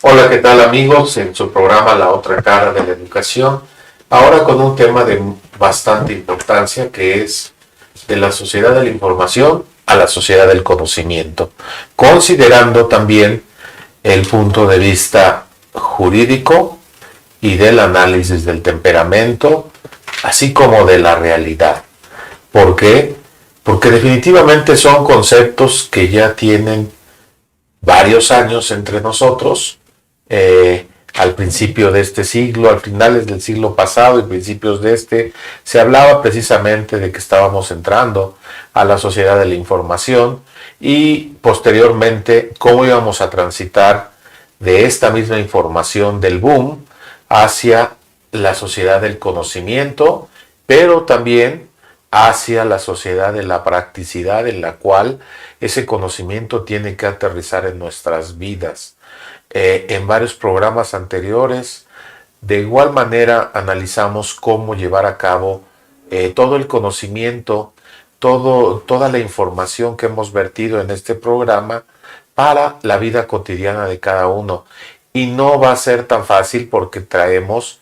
Hola, ¿qué tal amigos? En su programa La Otra Cara de la Educación, ahora con un tema de bastante importancia que es de la sociedad de la información a la sociedad del conocimiento, considerando también el punto de vista jurídico y del análisis del temperamento, así como de la realidad. ¿Por qué? Porque definitivamente son conceptos que ya tienen varios años entre nosotros, al principio de este siglo, al finales del siglo pasado y principios de este, se hablaba precisamente de que estábamos entrando a la sociedad de la información y posteriormente cómo íbamos a transitar de esta misma información del boom hacia la sociedad del conocimiento, pero también hacia la sociedad de la practicidad en la cual ese conocimiento tiene que aterrizar en nuestras vidas. En varios programas anteriores, de igual manera analizamos cómo llevar a cabo todo el conocimiento, toda la información que hemos vertido en este programa para la vida cotidiana de cada uno. Y no va a ser tan fácil porque traemos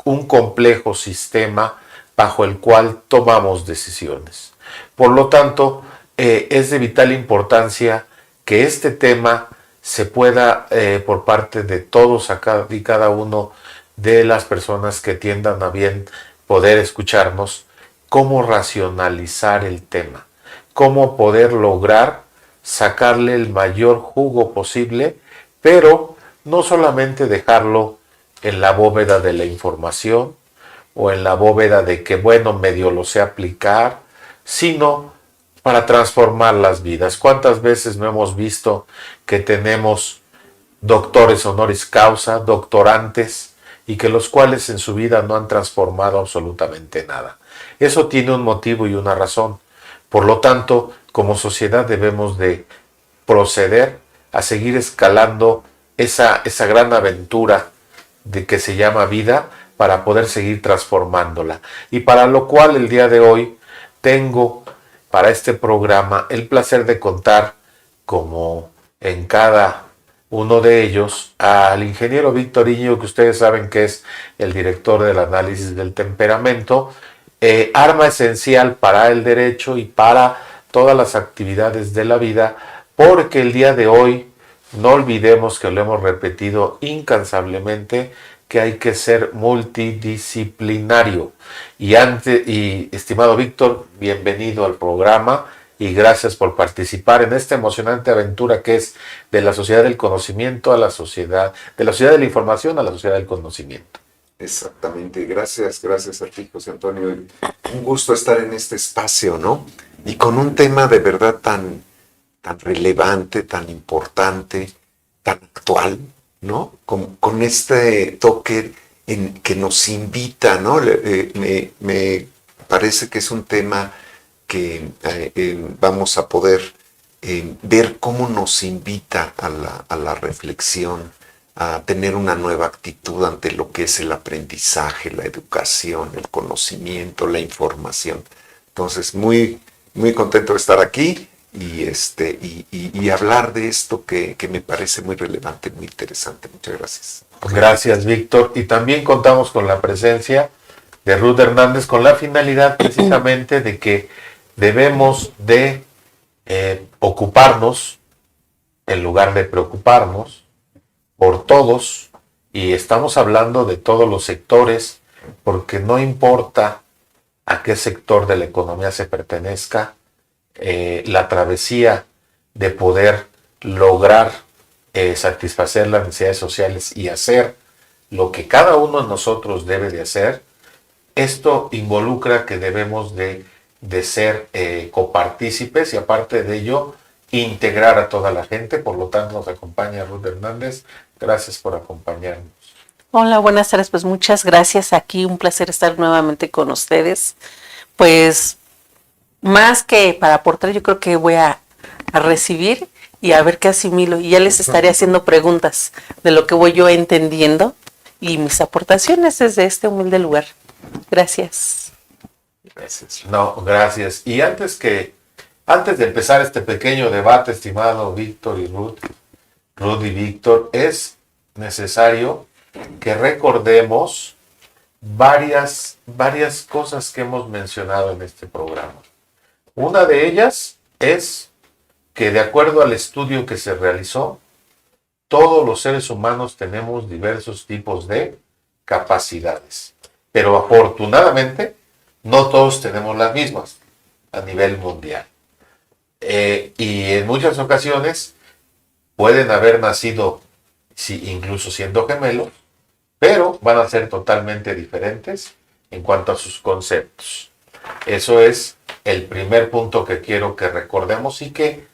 un complejo sistema bajo el cual tomamos decisiones. Por lo tanto, es de vital importancia que este tema se pueda, por parte de todos y cada uno de las personas que tiendan a bien poder escucharnos, cómo racionalizar el tema, cómo poder lograr sacarle el mayor jugo posible, pero no solamente dejarlo en la bóveda de la información o en la bóveda de que, bueno, medio lo sé aplicar, sino para transformar las vidas. ¿Cuántas veces no hemos visto que tenemos doctores honoris causa, doctorantes, y que los cuales en su vida no han transformado absolutamente nada? Eso tiene un motivo y una razón. Por lo tanto, como sociedad debemos de proceder a seguir escalando esa gran aventura de que se llama vida para poder seguir transformándola. Y para lo cual el día de hoy tengo para este programa el placer de contar, como en cada uno de ellos, al ingeniero Víctor Íñigo, que ustedes saben que es el director del análisis del temperamento, arma esencial para el derecho y para todas las actividades de la vida, porque el día de hoy, no olvidemos que lo hemos repetido incansablemente, que hay que ser multidisciplinario. Y estimado Víctor, bienvenido al programa y gracias por participar en esta emocionante aventura que es de la sociedad del conocimiento a la sociedad, de la sociedad de la información a la sociedad del conocimiento. Exactamente, gracias a ti, José Antonio. Un gusto estar en este espacio, ¿no? Y con un tema de verdad tan relevante, tan importante, tan actual, ¿no? Con este toque que nos invita, ¿no? Me parece que es un tema que vamos a poder ver cómo nos invita a la reflexión, a tener una nueva actitud ante lo que es el aprendizaje, la educación, el conocimiento, la información. Entonces, muy contento de estar aquí y hablar de esto que me parece muy relevante, muy interesante. Muchas gracias. Gracias, Víctor. Y también contamos con la presencia de Ruth Hernández con la finalidad precisamente de que debemos de ocuparnos en lugar de preocuparnos por todos, y estamos hablando de todos los sectores, porque no importa a qué sector de la economía se pertenezca, la travesía de poder lograr satisfacer las necesidades sociales y hacer lo que cada uno de nosotros debe de hacer. Esto involucra que debemos de ser copartícipes y aparte de ello integrar a toda la gente. Por lo tanto nos acompaña Ruth Hernández. Gracias por acompañarnos. Hola, buenas tardes. Pues muchas gracias. Aquí un placer estar nuevamente con ustedes. Pues más que para aportar, yo creo que voy a recibir y a ver qué asimilo. Y ya les estaré haciendo preguntas de lo que voy yo entendiendo y mis aportaciones desde este humilde lugar. Gracias. Gracias. No, gracias. Y antes que Antes de empezar este pequeño debate, estimado Víctor y Ruth y Víctor, es necesario que recordemos varias cosas que hemos mencionado en este programa. Una de ellas es que, de acuerdo al estudio que se realizó, todos los seres humanos tenemos diversos tipos de capacidades, pero afortunadamente no todos tenemos las mismas a nivel mundial. Y en muchas ocasiones pueden haber nacido, incluso siendo gemelos, pero van a ser totalmente diferentes en cuanto a sus conceptos. Eso es el primer punto que quiero que recordemos y que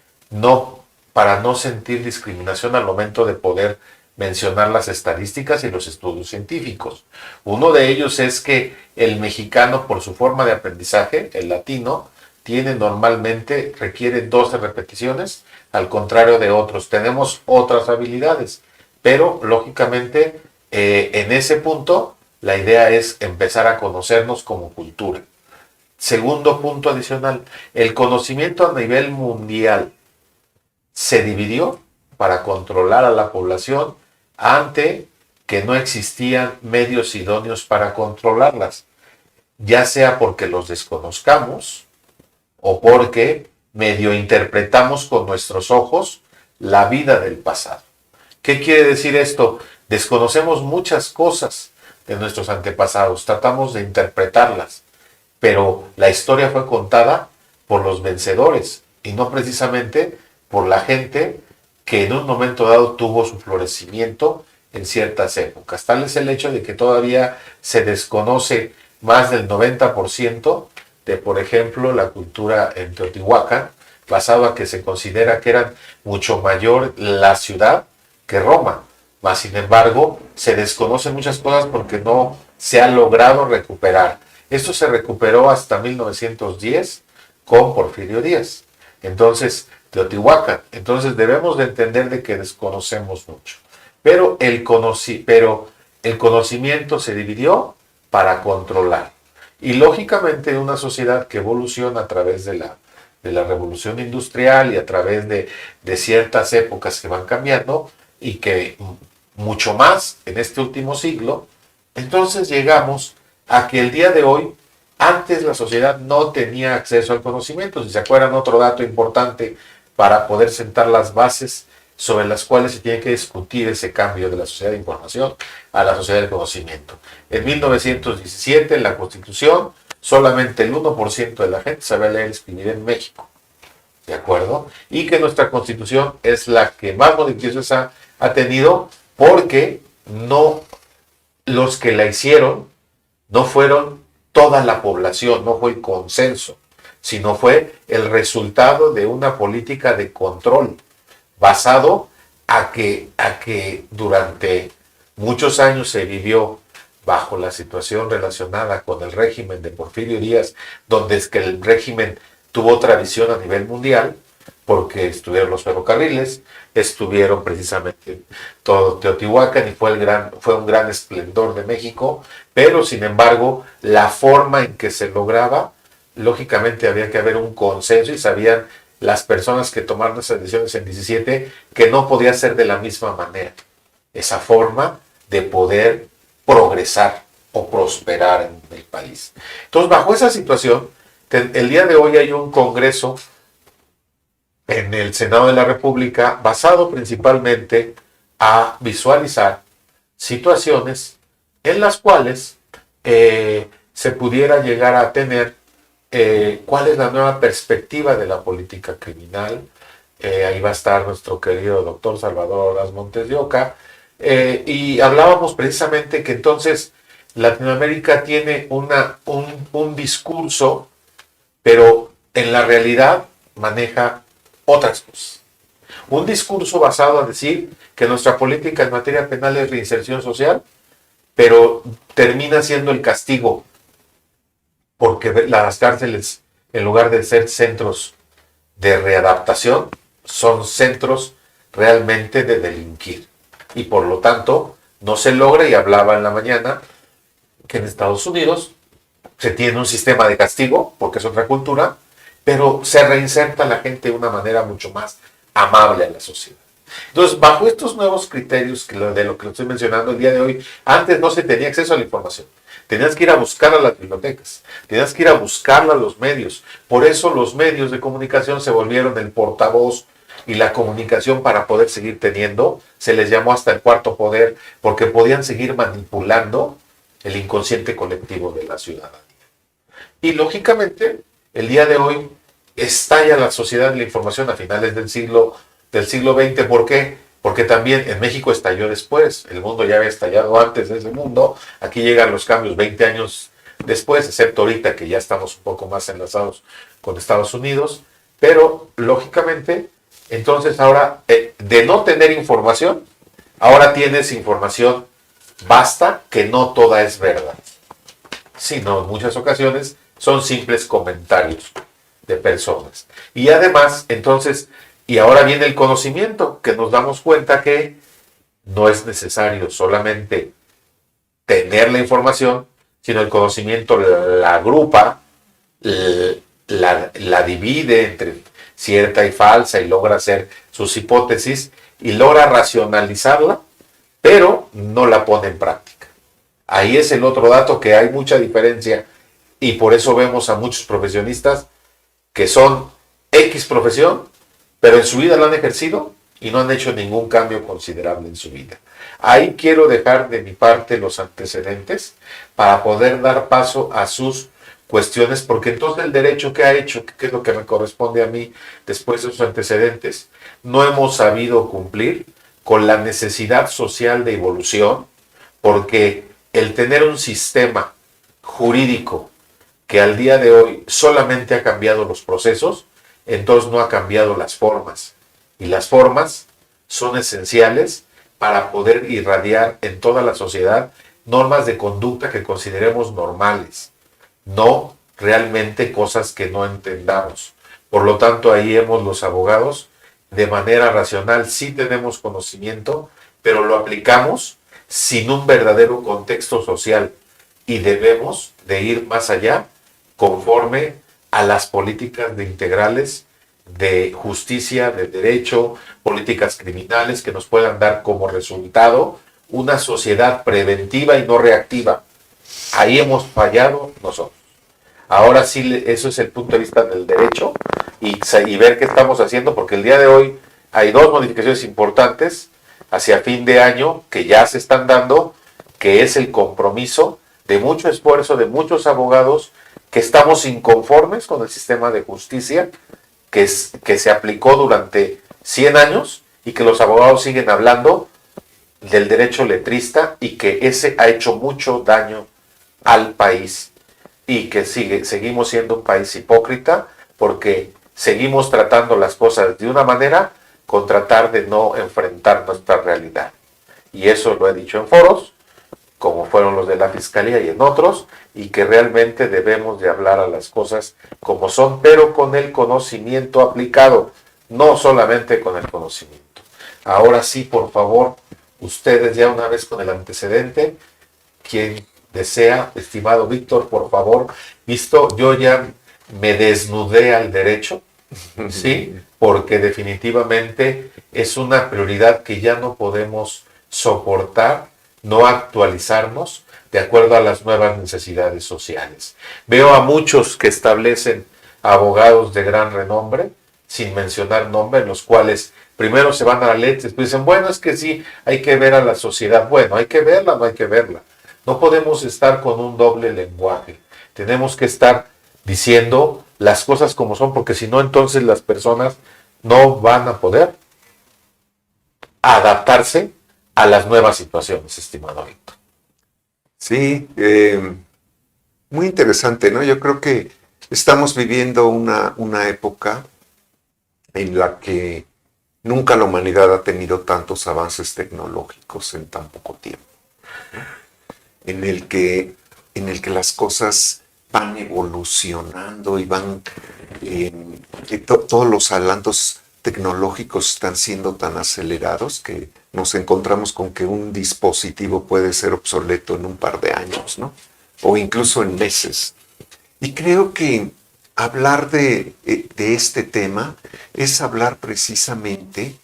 para no sentir discriminación al momento de poder mencionar las estadísticas y los estudios científicos. Uno de ellos es que el mexicano, por su forma de aprendizaje, el latino, requiere 12 repeticiones, al contrario de otros. Tenemos otras habilidades, pero lógicamente en ese punto la idea es empezar a conocernos como cultura. Segundo punto adicional, el conocimiento a nivel mundial se dividió para controlar a la población ante que no existían medios idóneos para controlarlas, ya sea porque los desconozcamos o porque medio interpretamos con nuestros ojos la vida del pasado. ¿Qué quiere decir esto? Desconocemos muchas cosas de nuestros antepasados, tratamos de interpretarlas, pero la historia fue contada por los vencedores y no precisamente por la gente que en un momento dado tuvo su florecimiento en ciertas épocas. Tal es el hecho de que todavía se desconoce más del 90% de, por ejemplo, la cultura en Teotihuacán, basado a que se considera que era mucho mayor la ciudad que Roma. Mas, sin embargo, se desconocen muchas cosas porque no se ha logrado recuperar. Esto se recuperó hasta 1910 con Porfirio Díaz. Entonces, Teotihuacán. Entonces, debemos de entender de que desconocemos mucho. Pero el conocimiento se dividió para controlar. Y lógicamente una sociedad que evoluciona a través de la revolución industrial y a través de ciertas épocas que van cambiando y que mucho más en este último siglo, entonces llegamos a que el día de hoy, antes la sociedad no tenía acceso al conocimiento. Si se acuerdan, otro dato importante para poder sentar las bases sobre las cuales se tiene que discutir ese cambio de la sociedad de información a la sociedad del conocimiento. En 1917, en la Constitución, solamente el 1% de la gente sabía leer y escribir en México. ¿De acuerdo? Y que nuestra Constitución es la que más modificaciones ha tenido, porque los que la hicieron no fueron toda la población, no fue el consenso, sino fue el resultado de una política de control basado a que durante muchos años se vivió bajo la situación relacionada con el régimen de Porfirio Díaz, donde es que el régimen tuvo otra visión a nivel mundial, porque estuvieron los ferrocarriles, estuvieron precisamente todo Teotihuacán y fue un gran esplendor de México, pero sin embargo la forma en que se lograba, lógicamente había que haber un consenso y sabían las personas que tomaron esas decisiones en 17 que no podía ser de la misma manera, esa forma de poder progresar o prosperar en el país. Entonces, bajo esa situación, el día de hoy hay un congreso en el Senado de la República basado principalmente a visualizar situaciones en las cuales se pudiera llegar a tener cuál es la nueva perspectiva de la política criminal. Ahí va a estar nuestro querido doctor Salvador Ordaz Montes de Oca, y hablábamos precisamente que entonces Latinoamérica tiene un discurso, pero en la realidad maneja otras cosas. Un discurso basado en decir que nuestra política en materia penal es reinserción social, pero termina siendo el castigo, porque las cárceles, en lugar de ser centros de readaptación, son centros realmente de delinquir. Y por lo tanto, no se logra, y hablaba en la mañana, que en Estados Unidos se tiene un sistema de castigo, porque es otra cultura, pero se reinserta la gente de una manera mucho más amable a la sociedad. Entonces, bajo estos nuevos criterios de lo que estoy mencionando el día de hoy, antes no se tenía acceso a la información. Tenías que ir a buscarla a las bibliotecas, tenías que ir a buscarla a los medios. Por eso los medios de comunicación se volvieron el portavoz y la comunicación para poder seguir teniendo. Se les llamó hasta el cuarto poder, porque podían seguir manipulando el inconsciente colectivo de la ciudadanía. Y lógicamente, el día de hoy estalla la sociedad de la información a finales del siglo XX. ¿Por qué? Porque también en México estalló después. El mundo ya había estallado antes de ese mundo. Aquí llegan los cambios 20 años después, excepto ahorita que ya estamos un poco más enlazados con Estados Unidos. Pero, lógicamente, entonces ahora, de no tener información, ahora tienes información basta, que no toda es verdad, sino en muchas ocasiones son simples comentarios de personas. Y además, entonces, y ahora viene el conocimiento, que nos damos cuenta que no es necesario solamente tener la información, sino el conocimiento la agrupa, la divide entre cierta y falsa y logra hacer sus hipótesis y logra racionalizarla, pero no la pone en práctica. Ahí es el otro dato, que hay mucha diferencia, y por eso vemos a muchos profesionistas que son X profesión, pero en su vida la han ejercido y no han hecho ningún cambio considerable en su vida. Ahí quiero dejar de mi parte los antecedentes para poder dar paso a sus cuestiones, porque entonces el derecho que ha hecho, que es lo que me corresponde a mí después de sus antecedentes, no hemos sabido cumplir con la necesidad social de evolución, porque el tener un sistema jurídico que al día de hoy solamente ha cambiado los procesos, entonces no ha cambiado las formas. Y las formas son esenciales para poder irradiar en toda la sociedad normas de conducta que consideremos normales, no realmente cosas que no entendamos. Por lo tanto, ahí hemos los abogados, de manera racional, sí tenemos conocimiento, pero lo aplicamos sin un verdadero contexto social, y debemos de ir más allá conforme a las políticas de integrales de justicia, de derecho, políticas criminales que nos puedan dar como resultado una sociedad preventiva y no reactiva. Ahí hemos fallado nosotros. Ahora sí, eso es el punto de vista del derecho, y ver qué estamos haciendo, porque el día de hoy hay dos modificaciones importantes hacia fin de año que ya se están dando, que es el compromiso de mucho esfuerzo de muchos abogados que estamos inconformes con el sistema de justicia que se aplicó durante 100 años, y que los abogados siguen hablando del derecho letrista, y que ese ha hecho mucho daño al país, y que seguimos siendo un país hipócrita, porque seguimos tratando las cosas de una manera con tratar de no enfrentar nuestra realidad. Y eso lo he dicho en foros, como fueron los de la Fiscalía y en otros, y que realmente debemos de hablar a las cosas como son, pero con el conocimiento aplicado, no solamente con el conocimiento. Ahora sí, por favor, ustedes ya una vez con el antecedente, quien desea, estimado Víctor, por favor, visto, yo ya me desnudé al derecho, ¿sí? Porque definitivamente es una prioridad que ya no podemos soportar, no actualizarnos de acuerdo a las nuevas necesidades sociales. Veo a muchos que establecen abogados de gran renombre, sin mencionar nombre, en los cuales primero se van a la letra, después dicen, bueno, es que sí, hay que ver a la sociedad. Bueno, hay que verla, no hay que verla. No podemos estar con un doble lenguaje. Tenemos que estar diciendo las cosas como son, porque si no, entonces las personas no van a poder adaptarse a las nuevas situaciones, estimado Víctor. Sí, muy interesante, ¿no? Yo creo que estamos viviendo una época en la que nunca la humanidad ha tenido tantos avances tecnológicos en tan poco tiempo, en el que las cosas van evolucionando y van, todos los adelantos tecnológicos están siendo tan acelerados que nos encontramos con que un dispositivo puede ser obsoleto en un par de años, ¿no? O incluso en meses. Y creo que hablar de este tema es hablar precisamente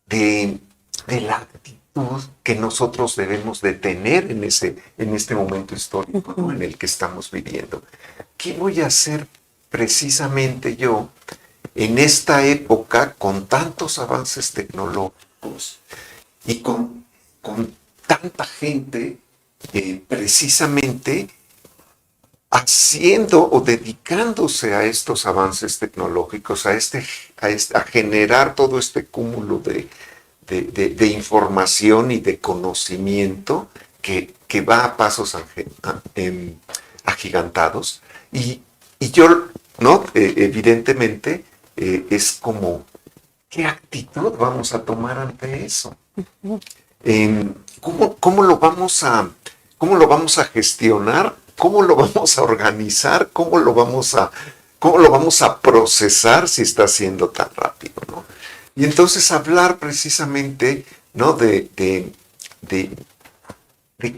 de la actitud que nosotros debemos de tener en este momento histórico, ¿no?, en el que estamos viviendo. ¿Qué voy a hacer precisamente yo en esta época con tantos avances tecnológicos y con tanta gente precisamente haciendo o dedicándose a estos avances tecnológicos, a generar todo este cúmulo de información y de conocimiento que va a pasos agigantados? Y yo, ¿no? Evidentemente, es como, ¿qué actitud vamos a tomar ante eso? ¿Cómo lo vamos a gestionar? ¿Cómo lo vamos a organizar? ¿Cómo lo vamos a procesar si está siendo tan rápido, ¿no? Y entonces hablar precisamente, ¿no?, de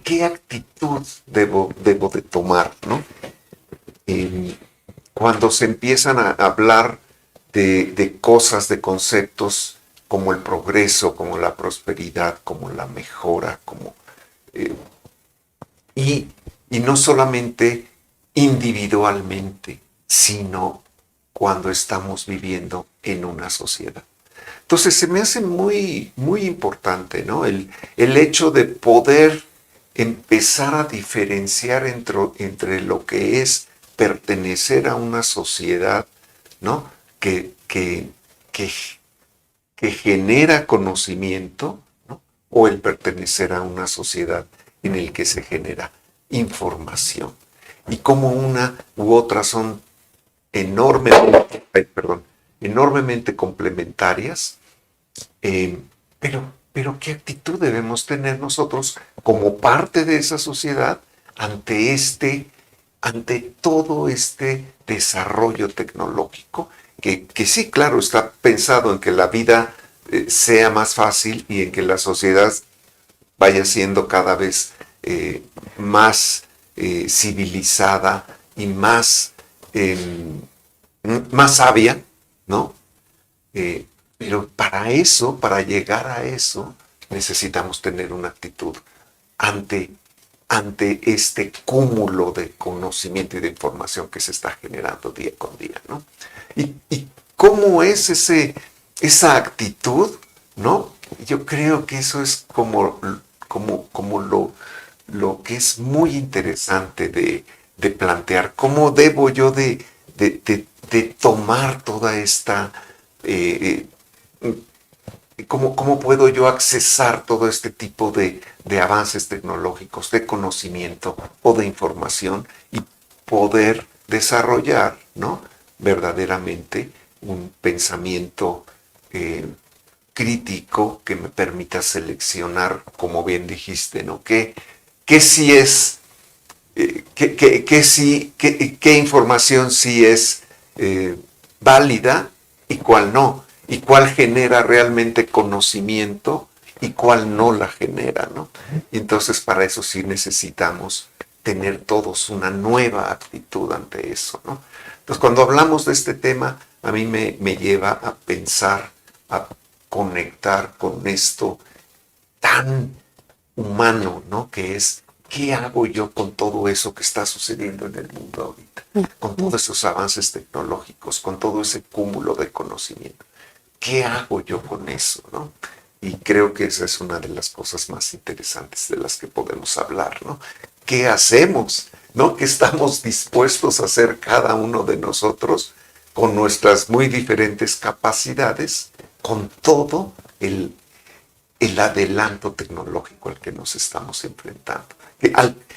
qué actitud debo de tomar, ¿no? Cuando se empiezan a hablar de cosas, de conceptos como el progreso, como la prosperidad, como la mejora, y no solamente individualmente, sino cuando estamos viviendo en una sociedad. Entonces se me hace muy, muy importante, ¿no?, el hecho de poder empezar a diferenciar entre lo que es pertenecer a una sociedad, ¿no?, que genera conocimiento, ¿no?, o el pertenecer a una sociedad en el que se genera información. Y como una u otra son enormemente complementarias, pero ¿qué actitud debemos tener nosotros como parte de esa sociedad ante todo este desarrollo tecnológico que sí, claro, está pensado en que la vida sea más fácil y en que la sociedad vaya siendo cada vez más civilizada y más sabia, ¿no? Pero para llegar a eso, necesitamos tener una actitud ante este cúmulo de conocimiento y de información que se está generando día con día, ¿no? ¿Y cómo es esa actitud, ¿no? Yo creo que eso es como lo que es muy interesante de plantear. ¿Cómo debo yo de tomar toda esta... ¿Cómo puedo yo accesar todo este tipo de avances tecnológicos, de conocimiento o de información y poder desarrollar, ¿no?, verdaderamente un pensamiento crítico que me permita seleccionar, como bien dijiste, ¿no?, qué sí es, qué información sí es válida y cuál no, y cuál genera realmente conocimiento y cuál no la genera, ¿no? Y entonces para eso sí necesitamos tener todos una nueva actitud ante eso, ¿no? Entonces cuando hablamos de este tema, a mí me lleva a pensar, a conectar con esto tan humano, ¿no?, que es, ¿qué hago yo con todo eso que está sucediendo en el mundo ahorita? Con todos esos avances tecnológicos, con todo ese cúmulo de conocimiento. ¿Qué hago yo con eso, no? Y creo que esa es una de las cosas más interesantes de las que podemos hablar, ¿no? ¿Qué hacemos, no? ¿Qué estamos dispuestos a hacer cada uno de nosotros con nuestras muy diferentes capacidades, con todo el adelanto tecnológico al que nos estamos enfrentando?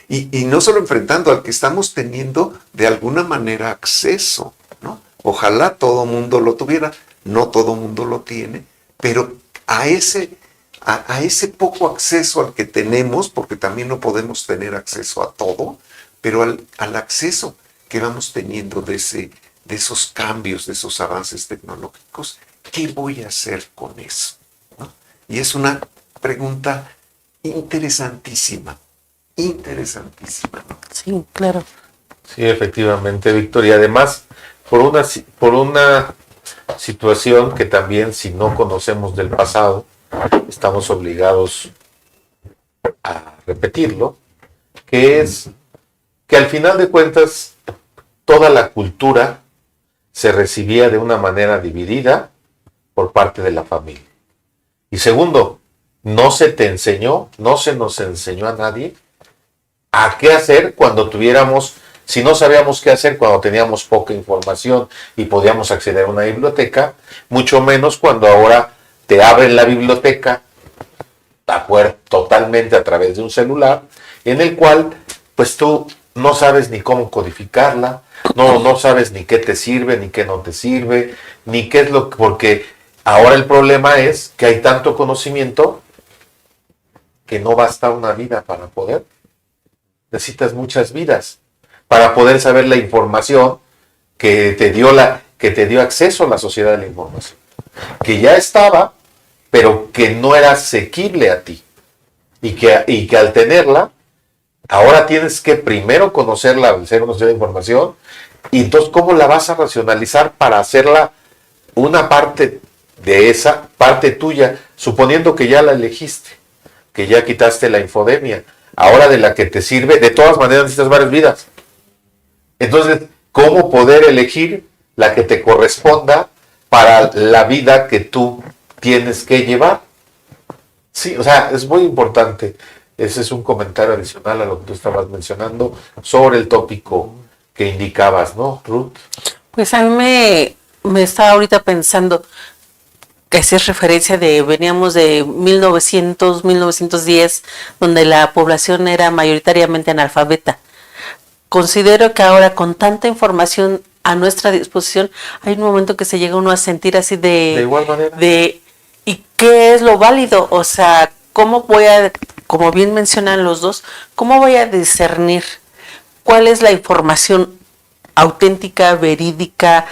Y no solo enfrentando, al que estamos teniendo de alguna manera acceso, ¿no? Ojalá todo mundo lo tuviera. No todo mundo lo tiene, pero a ese poco acceso al que tenemos, porque también no podemos tener acceso a todo, pero al acceso que vamos teniendo de esos cambios, de esos avances tecnológicos, ¿qué voy a hacer con eso?, ¿no? Y es una pregunta interesantísima, ¿no? Sí, claro. Sí, efectivamente, Víctor. Y además, por una situación que también, si no conocemos del pasado, estamos obligados a repetirlo, que es que al final de cuentas toda la cultura se recibía de una manera dividida por parte de la familia. Y segundo, no se te enseñó, no se nos enseñó a nadie a qué hacer cuando tuviéramos, si no sabíamos qué hacer cuando teníamos poca información y podíamos acceder a una biblioteca, mucho menos cuando ahora te abren la biblioteca totalmente a través de un celular, en el cual pues tú no sabes ni cómo codificarla, no sabes ni qué te sirve, ni qué no te sirve, ni qué es lo que, porque ahora el problema es que hay tanto conocimiento que no basta una vida para poder. Necesitas muchas vidas para poder saber la información que te dio acceso a la sociedad de la información, que ya estaba, pero que no era asequible a ti, y que al tenerla, ahora tienes que primero conocerla, ser una sociedad de información, y entonces cómo la vas a racionalizar para hacerla una parte de esa parte tuya, suponiendo que ya la elegiste, que ya quitaste la infodemia, ahora de la que te sirve, de todas maneras necesitas varias vidas. Entonces, ¿cómo poder elegir la que te corresponda para la vida que tú tienes que llevar? Sí, o sea, es muy importante. Ese es un comentario adicional a lo que tú estabas mencionando sobre el tópico que indicabas, ¿no, Ruth? Pues a mí me estaba ahorita pensando que hacías referencia de, veníamos de 1900, 1910, donde la población era mayoritariamente analfabeta. Considero que ahora con tanta información a nuestra disposición, hay un momento que se llega uno a sentir así De igual manera. ¿y qué es lo válido? O sea, ¿cómo voy a, como bien mencionan los dos, cómo voy a discernir cuál es la información auténtica, verídica,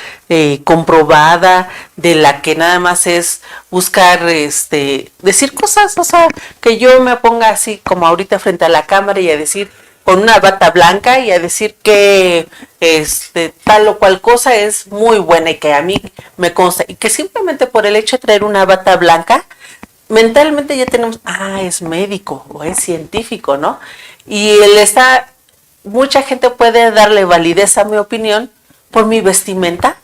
comprobada, de la que nada más es buscar, decir cosas, o sea, que yo me ponga así como ahorita frente a la cámara y a decir con una bata blanca y a decir que tal o cual cosa es muy buena y que a mí me consta, y que simplemente por el hecho de traer una bata blanca, mentalmente ya tenemos, es médico o es científico, ¿no? Y él está, mucha gente puede darle validez a mi opinión por mi vestimenta,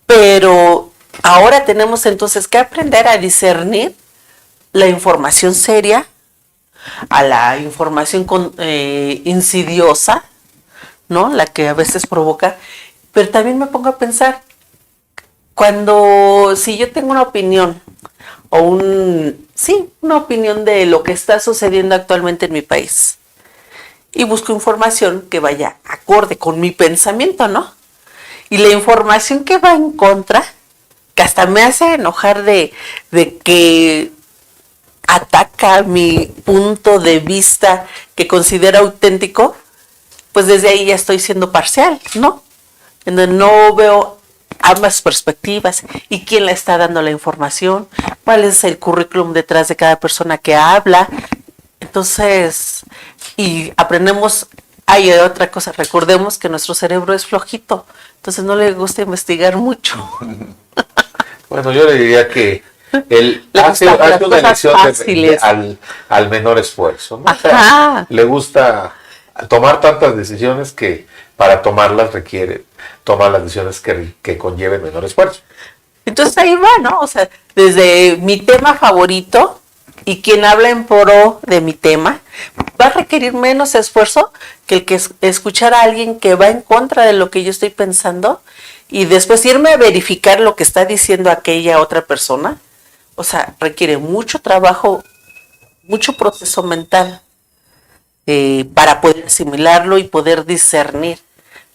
pero ahora tenemos entonces que aprender a discernir la información seria a la información insidiosa, ¿no? La que a veces provoca. Pero también me pongo a pensar, si yo tengo una opinión o una opinión de lo que está sucediendo actualmente en mi país y busco información que vaya acorde con mi pensamiento, ¿no? Y la información que va en contra, que hasta me hace enojar de que ataca mi punto de vista que considero auténtico, pues desde ahí ya estoy siendo parcial, ¿no? En donde no veo ambas perspectivas y quién le está dando la información, cuál es el currículum detrás de cada persona que habla. Entonces, y aprendemos, hay otra cosa, recordemos que nuestro cerebro es flojito, entonces no le gusta investigar mucho. Bueno, yo le diría que él hace una elección al menor esfuerzo, ¿no? O sea, le gusta tomar tantas decisiones que para tomarlas requiere tomar las decisiones que conlleven menor esfuerzo. Entonces ahí va, ¿no? O sea, desde mi tema favorito y quien habla en pro de mi tema va a requerir menos esfuerzo que el que escuchar a alguien que va en contra de lo que yo estoy pensando y después irme a verificar lo que está diciendo aquella otra persona. O sea, requiere mucho trabajo, mucho proceso mental para poder asimilarlo y poder discernir.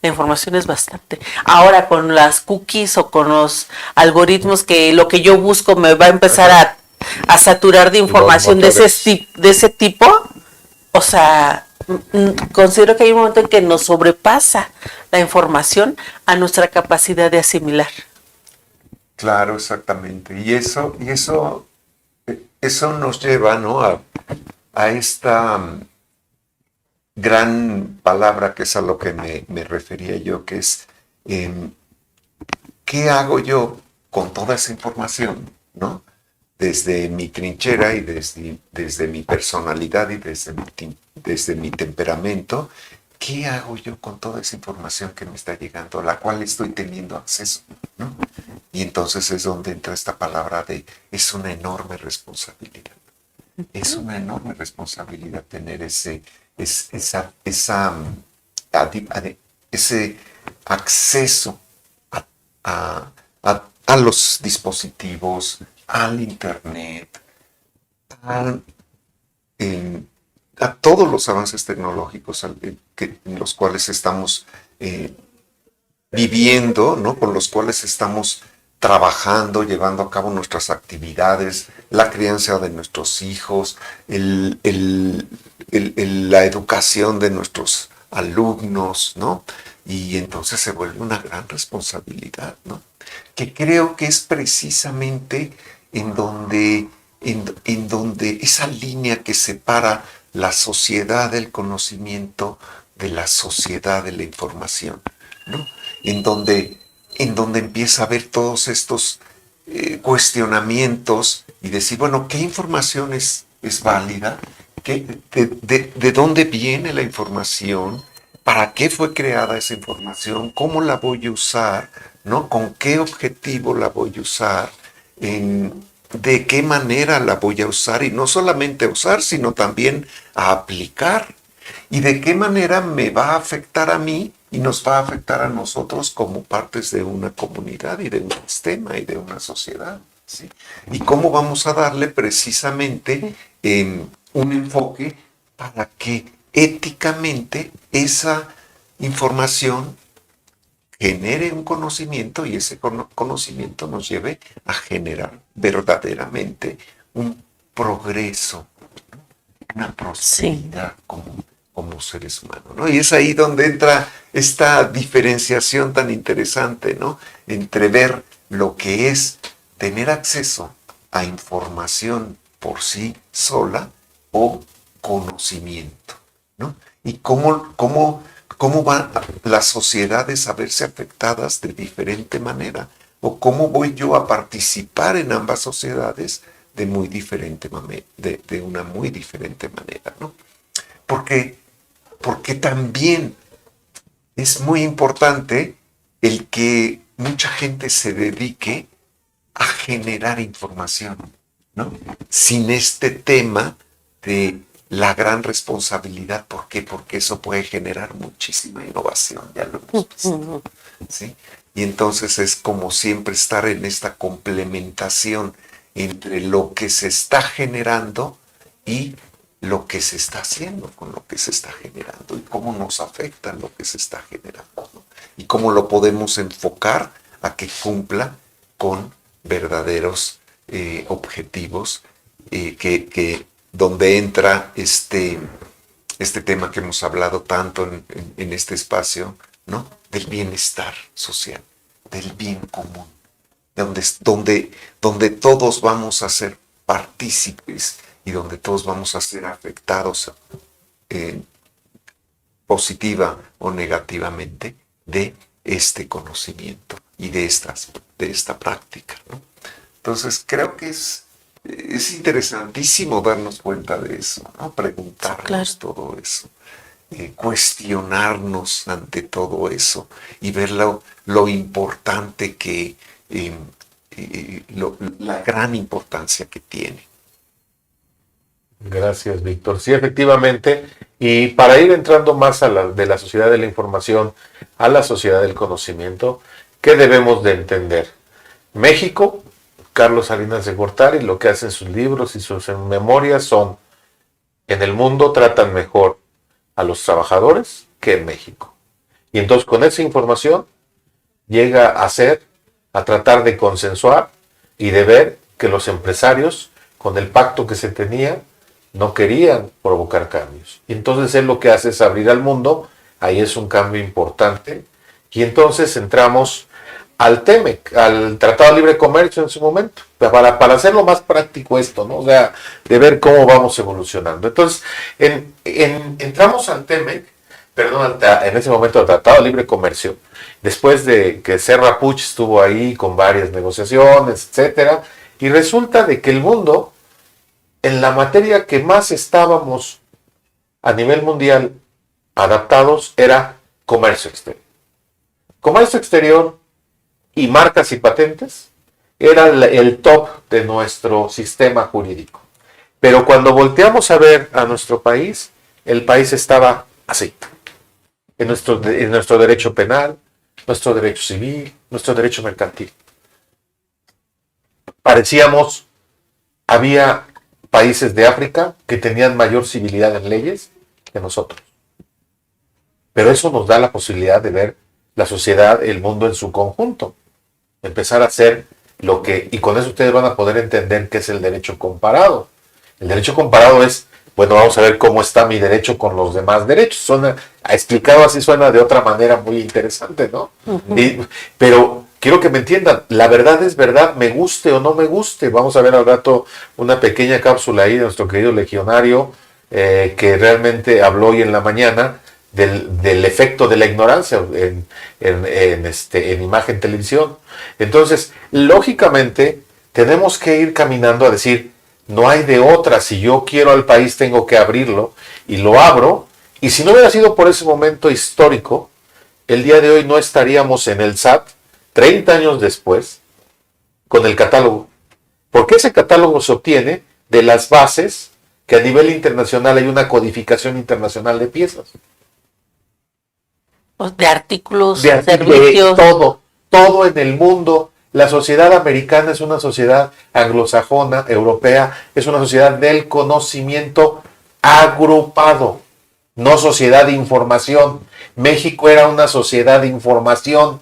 La información es bastante. Ahora con las cookies o con los algoritmos que lo que yo busco me va a empezar a saturar de información de ese tipo, o sea, considero que hay un momento en que nos sobrepasa la información a nuestra capacidad de asimilar. Claro, exactamente. Y eso nos lleva, ¿no? a esta gran palabra que es a lo que me refería yo, que es em, ¿qué hago yo con toda esa información, ¿no? Desde mi trinchera y desde mi personalidad y desde mi temperamento, ¿qué hago yo con toda esa información que me está llegando, a la cual estoy teniendo acceso, ¿no? Y entonces es donde entra esta palabra de, es una enorme responsabilidad. Es una enorme responsabilidad tener ese acceso a, a los dispositivos, al internet, a, a todos los avances tecnológicos en los cuales estamos viviendo, ¿no? Con los cuales estamos trabajando, llevando a cabo nuestras actividades, la crianza de nuestros hijos, la educación de nuestros alumnos, ¿no? Y entonces se vuelve una gran responsabilidad, ¿no? Que creo que es precisamente en donde esa línea que separa la sociedad del conocimiento de la sociedad de la información, ¿no? En donde empieza a haber todos estos cuestionamientos y decir, bueno, ¿qué información es válida? ¿De dónde viene la información? ¿Para qué fue creada esa información? ¿Cómo la voy a usar? ¿No? ¿Con qué objetivo la voy a usar? ¿De qué manera la voy a usar? Y no solamente a usar, sino también a aplicar. ¿Y de qué manera me va a afectar a mí y nos va a afectar a nosotros como partes de una comunidad y de un sistema y de una sociedad? ¿Sí? ¿Y cómo vamos a darle precisamente un enfoque para que éticamente esa información genere un conocimiento y ese conocimiento nos lleve a generar verdaderamente un progreso, una prosperidad como seres humanos, ¿no? Y es ahí donde entra esta diferenciación tan interesante, ¿no? Entre ver lo que es tener acceso a información por sí sola o conocimiento, ¿no? Y cómo van las sociedades a verse afectadas de diferente manera, o cómo voy yo a participar en ambas sociedades de una muy diferente manera, ¿no? Porque también es muy importante el que mucha gente se dedique a generar información, ¿no? Sin este tema de la gran responsabilidad. ¿Por qué? Porque eso puede generar muchísima innovación, ya lo hemos visto, ¿sí? Y entonces es como siempre estar en esta complementación entre lo que se está generando y lo que se está haciendo con lo que se está generando y cómo nos afecta lo que se está generando, ¿no? Y cómo lo podemos enfocar a que cumpla con verdaderos objetivos donde entra este tema que hemos hablado tanto en este espacio, ¿no? Del bienestar social, del bien común, donde todos vamos a ser partícipes y donde todos vamos a ser afectados positiva o negativamente de este conocimiento y de esta práctica, ¿no? Entonces creo que es interesantísimo darnos cuenta de eso, ¿no? Preguntarnos todo eso, cuestionarnos ante todo eso y ver lo importante que, la gran importancia que tiene. Gracias, Víctor. Sí, efectivamente. Y para ir entrando más de la sociedad de la información a la sociedad del conocimiento, ¿qué debemos de entender? México, Carlos Salinas de Gortari, lo que hacen sus libros y sus memorias son, en el mundo tratan mejor a los trabajadores que en México. Y entonces con esa información llega a tratar de consensuar y de ver que los empresarios, con el pacto que se tenía, no querían provocar cambios. Y entonces él lo que hace es abrir al mundo, ahí es un cambio importante, y entonces entramos al TEMEC, al Tratado de Libre Comercio en su momento, para hacerlo más práctico esto, ¿no? O sea, de ver cómo vamos evolucionando. Entonces, entramos al TEMEC perdón, en ese momento el Tratado de Libre Comercio, después de que Serra Puig estuvo ahí con varias negociaciones, etcétera, y resulta de que el mundo, en la materia que más estábamos a nivel mundial adaptados, era comercio exterior. Comercio exterior y marcas y patentes era el top de nuestro sistema jurídico. Pero cuando volteamos a ver a nuestro país, el país estaba así. En nuestro derecho penal, nuestro derecho civil, nuestro derecho mercantil. Parecíamos, había países de África que tenían mayor civilidad en leyes que nosotros. Pero eso nos da la posibilidad de ver la sociedad, el mundo en su conjunto. Empezar a hacer lo que, y con eso ustedes van a poder entender qué es el derecho comparado. El derecho comparado es, bueno, vamos a ver cómo está mi derecho con los demás derechos. Explicado así suena de otra manera muy interesante, ¿no? Uh-huh. Pero quiero que me entiendan, la verdad es verdad, me guste o no me guste. Vamos a ver al rato una pequeña cápsula ahí de nuestro querido legionario que realmente habló hoy en la mañana del efecto de la ignorancia en imagen televisión. Entonces, lógicamente, tenemos que ir caminando a decir, no hay de otra, si yo quiero al país tengo que abrirlo, y lo abro, y si no hubiera sido por ese momento histórico, el día de hoy no estaríamos en el SAT, 30 años después, con el catálogo. Porque ese catálogo se obtiene de las bases que a nivel internacional hay una codificación internacional de piezas. De artículos, servicios. Todo en el mundo. La sociedad americana es una sociedad anglosajona, europea, es una sociedad del conocimiento agrupado, no sociedad de información. México era una sociedad de información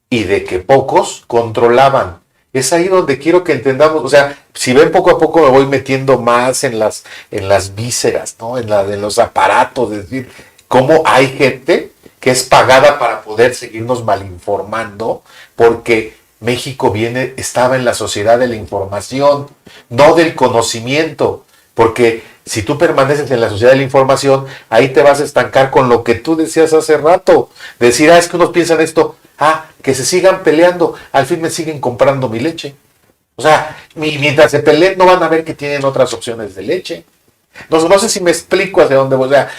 y de que pocos controlaban. Es ahí donde quiero que entendamos, o sea, si ven poco a poco me voy metiendo más en las vísceras, ¿no? En los aparatos, es decir, cómo hay gente que es pagada para poder seguirnos malinformando, porque México estaba en la sociedad de la información, no del conocimiento, porque si tú permaneces en la sociedad de la información, ahí te vas a estancar con lo que tú decías hace rato, decir, es que unos piensan esto, que se sigan peleando, al fin me siguen comprando mi leche. O sea, mientras se peleen no van a ver que tienen otras opciones de leche. No sé si me explico hacia dónde voy. O sea,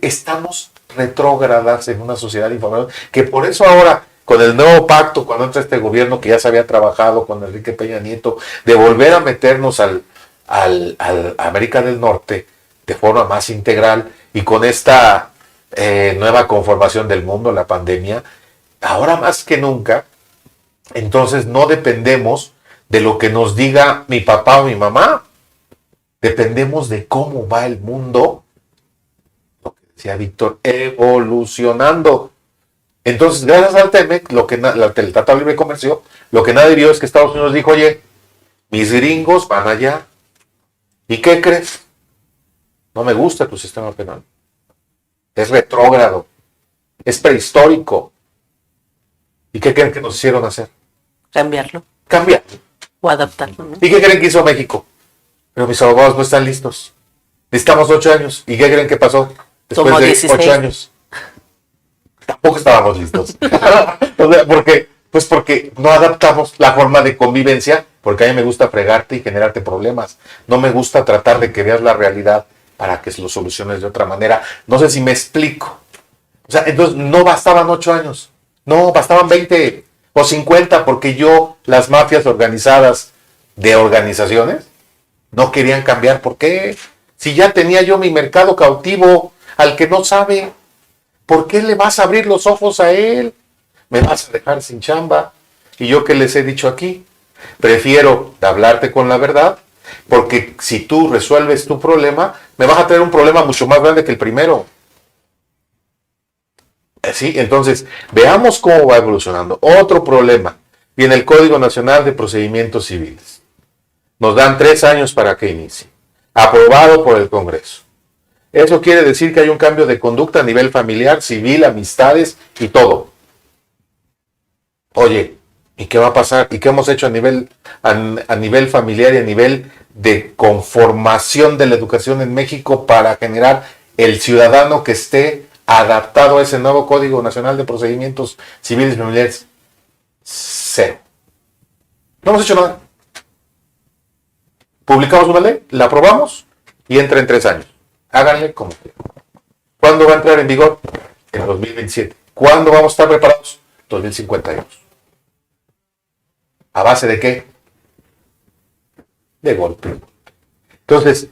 estamos retrógradas en una sociedad de información, que por eso ahora, con el nuevo pacto, cuando entra este gobierno que ya se había trabajado con Enrique Peña Nieto, de volver a meternos al América del Norte de forma más integral, y con esta nueva conformación del mundo, la pandemia, ahora más que nunca, entonces no dependemos de lo que nos diga mi papá o mi mamá, dependemos de cómo va el mundo, lo que decía Víctor, evolucionando. Entonces, gracias al TEMEC, el Tratado de Libre Comercio, lo que nadie vio es que Estados Unidos dijo, oye, mis gringos van allá. ¿Y qué crees? No me gusta tu sistema penal. Es retrógrado. Es prehistórico. ¿Y qué creen que nos hicieron hacer? Cambiarlo. O adaptarlo, ¿no? ¿Y qué creen que hizo México? Pero mis abogados no están listos. Necesitamos 8 años. ¿Y qué creen que pasó? Después Como de 16. 8 años. Tampoco estábamos listos. O sea, porque no adaptamos la forma de convivencia, porque a mí me gusta fregarte y generarte problemas. No me gusta tratar de que veas la realidad para que lo soluciones de otra manera. No sé si me explico. O sea, entonces no bastaban 8 años. No, bastaban 20 o 50, porque las mafias organizadas de organizaciones no querían cambiar. ¿Por qué? Si ya tenía yo mi mercado cautivo al que no sabe, ¿por qué le vas a abrir los ojos a él? Me vas a dejar sin chamba. Y yo que les he dicho aquí, prefiero hablarte con la verdad, porque si tú resuelves tu problema, me vas a tener un problema mucho más grande que el primero. ¿Sí? Entonces, veamos cómo va evolucionando. Otro problema. Viene el Código Nacional de Procedimientos Civiles. Nos dan 3 años para que inicie. Aprobado por el Congreso. Eso quiere decir que hay un cambio de conducta a nivel familiar, civil, amistades y todo. Oye, ¿y qué va a pasar? ¿Y qué hemos hecho a nivel familiar y a nivel de conformación de la educación en México para generar el ciudadano que esté adaptado a ese nuevo Código Nacional de Procedimientos Civiles y Militares? Cero. No hemos hecho nada. Publicamos una ley, la aprobamos y entra en 3 años. Háganle como quieran. ¿Cuándo va a entrar en vigor? En 2027. ¿Cuándo vamos a estar preparados? 2052. ¿A base de qué? De golpe. Entonces,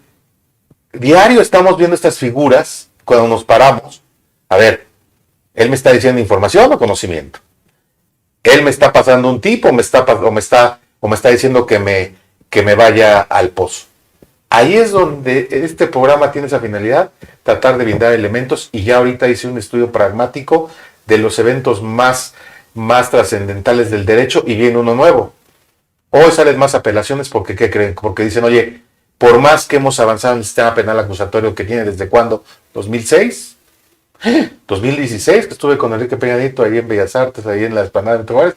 diario estamos viendo estas figuras cuando nos paramos. A ver, él me está diciendo información o conocimiento. Él me está pasando un tip o me está diciendo que me vaya al pozo. Ahí es donde este programa tiene esa finalidad, tratar de brindar elementos, y ya ahorita hice un estudio pragmático de los eventos más trascendentales del derecho, y viene uno nuevo. Hoy salen más apelaciones porque, ¿qué creen? Porque dicen, oye, por más que hemos avanzado en el sistema penal acusatorio que tiene desde cuándo, 2006, 2016, que estuve con Enrique Peña Nieto ahí en Bellas Artes, ahí en la Explanada de Benito Juárez,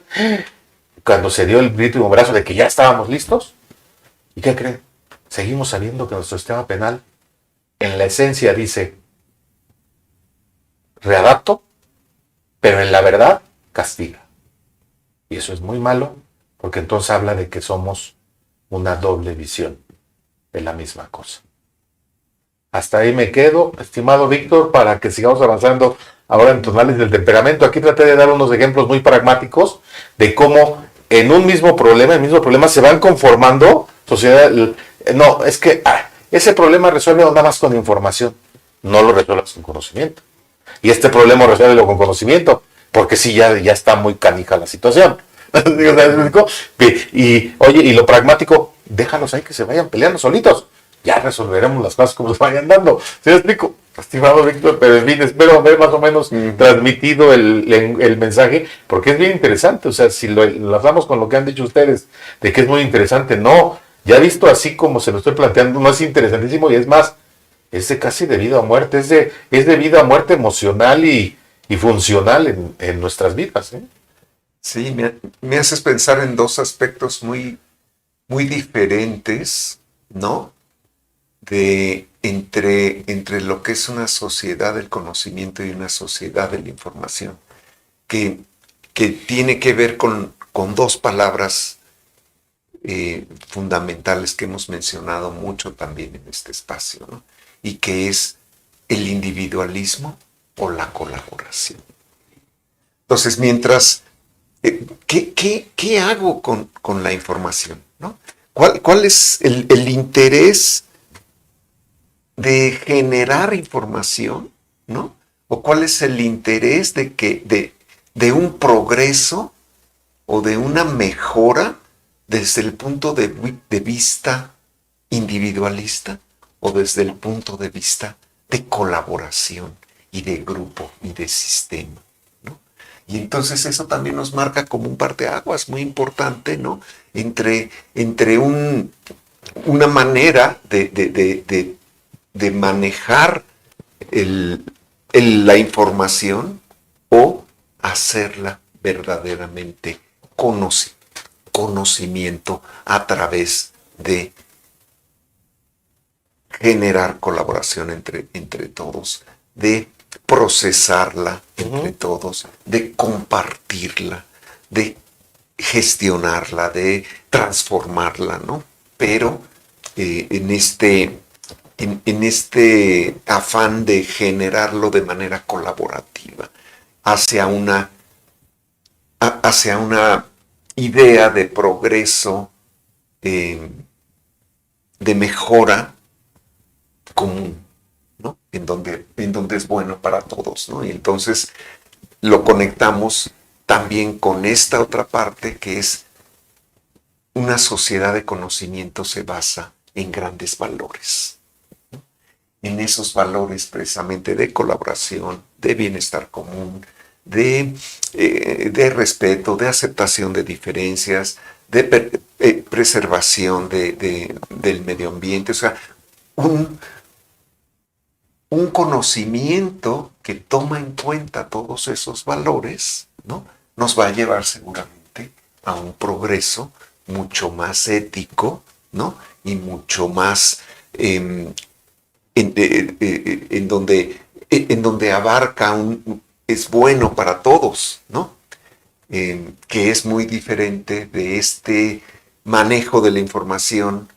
cuando se dio el grito y bombazo de que ya estábamos listos. ¿Y qué creen? Seguimos sabiendo que nuestro sistema penal, en la esencia, dice readapto, pero en la verdad castiga. Y eso es muy malo, porque entonces habla de que somos una doble visión de la misma cosa. Hasta ahí me quedo, estimado Víctor, para que sigamos avanzando ahora en tu análisis del temperamento. Aquí traté de dar unos ejemplos muy pragmáticos de cómo en un mismo problema se van conformando sociedad. No, es que ese problema resuelve nada más con información, no lo resuelvas con conocimiento. Y este problema resuelve con conocimiento, porque sí, ya está muy canija la situación. Y oye, y lo pragmático, déjalos ahí que se vayan peleando solitos. Ya resolveremos las cosas como se vayan dando. ¿Sí me explico? Estimado Víctor, pero en fin, espero haber más o menos transmitido el mensaje, porque es bien interesante. O sea, si lo enlazamos con lo que han dicho ustedes, de que es muy interesante, no, ya visto así como se lo estoy planteando, no es interesantísimo, y es más, es de casi de vida o muerte, es de vida o muerte emocional y funcional en nuestras vidas, ¿eh? Sí, me haces pensar en dos aspectos muy, muy diferentes, ¿no? Entre lo que es una sociedad del conocimiento y una sociedad de la información, que tiene que ver con dos palabras fundamentales que hemos mencionado mucho también en este espacio, ¿no? Y que es el individualismo o la colaboración. Entonces, mientras, ¿qué hago con la información, ¿no? ¿Cuál es el interés de generar información, ¿no? ¿O cuál es el interés de un progreso o de una mejora desde el punto de vista individualista o desde el punto de vista de colaboración y de grupo y de sistema, ¿no? Y entonces eso también nos marca como un parteaguas muy importante, ¿no? Entre una manera de manejar la información o hacerla verdaderamente conocimiento a través de generar colaboración entre todos, de procesarla entre todos, de compartirla, de gestionarla, de transformarla, ¿no? Pero en este afán de generarlo de manera colaborativa hacia una idea de progreso, de mejora común, ¿no? En donde es bueno para todos, ¿no? Y entonces lo conectamos también con esta otra parte, que es una sociedad de conocimiento se basa en grandes valores, ¿no? En esos valores precisamente de colaboración, de bienestar común, de respeto, de aceptación de diferencias, de preservación del medio ambiente, o sea, un conocimiento que toma en cuenta todos esos valores, ¿no? Nos va a llevar seguramente a un progreso mucho más ético, ¿no? Y mucho más en donde en donde abarca es bueno para todos, ¿no? Que es muy diferente de este manejo de la información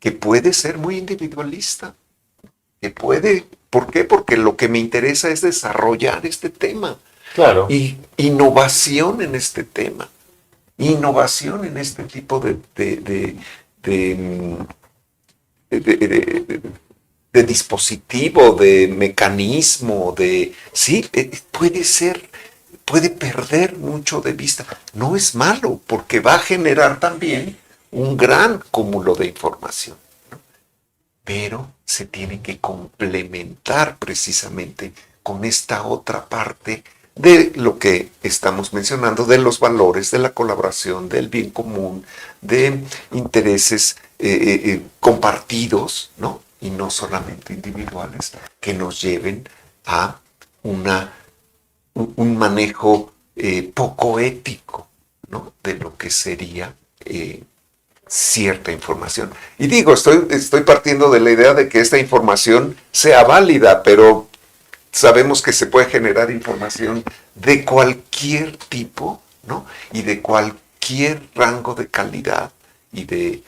que puede ser muy individualista, ¿por qué? Porque lo que me interesa es desarrollar este tema Claro. y innovación en este tema, innovación en este tipo de dispositivo, de mecanismo, sí, puede perder mucho de vista. No es malo, porque va a generar también un gran cúmulo de información, pero se tiene que complementar precisamente con esta otra parte de lo que estamos mencionando, de los valores, de la colaboración, del bien común, de intereses compartidos, ¿no? Y no solamente individuales, que nos lleven a un manejo poco ético, ¿no? De lo que sería cierta información. Y digo, estoy partiendo de la idea de que esta información sea válida, pero sabemos que se puede generar información de cualquier tipo, ¿no? Y de cualquier rango de calidad y de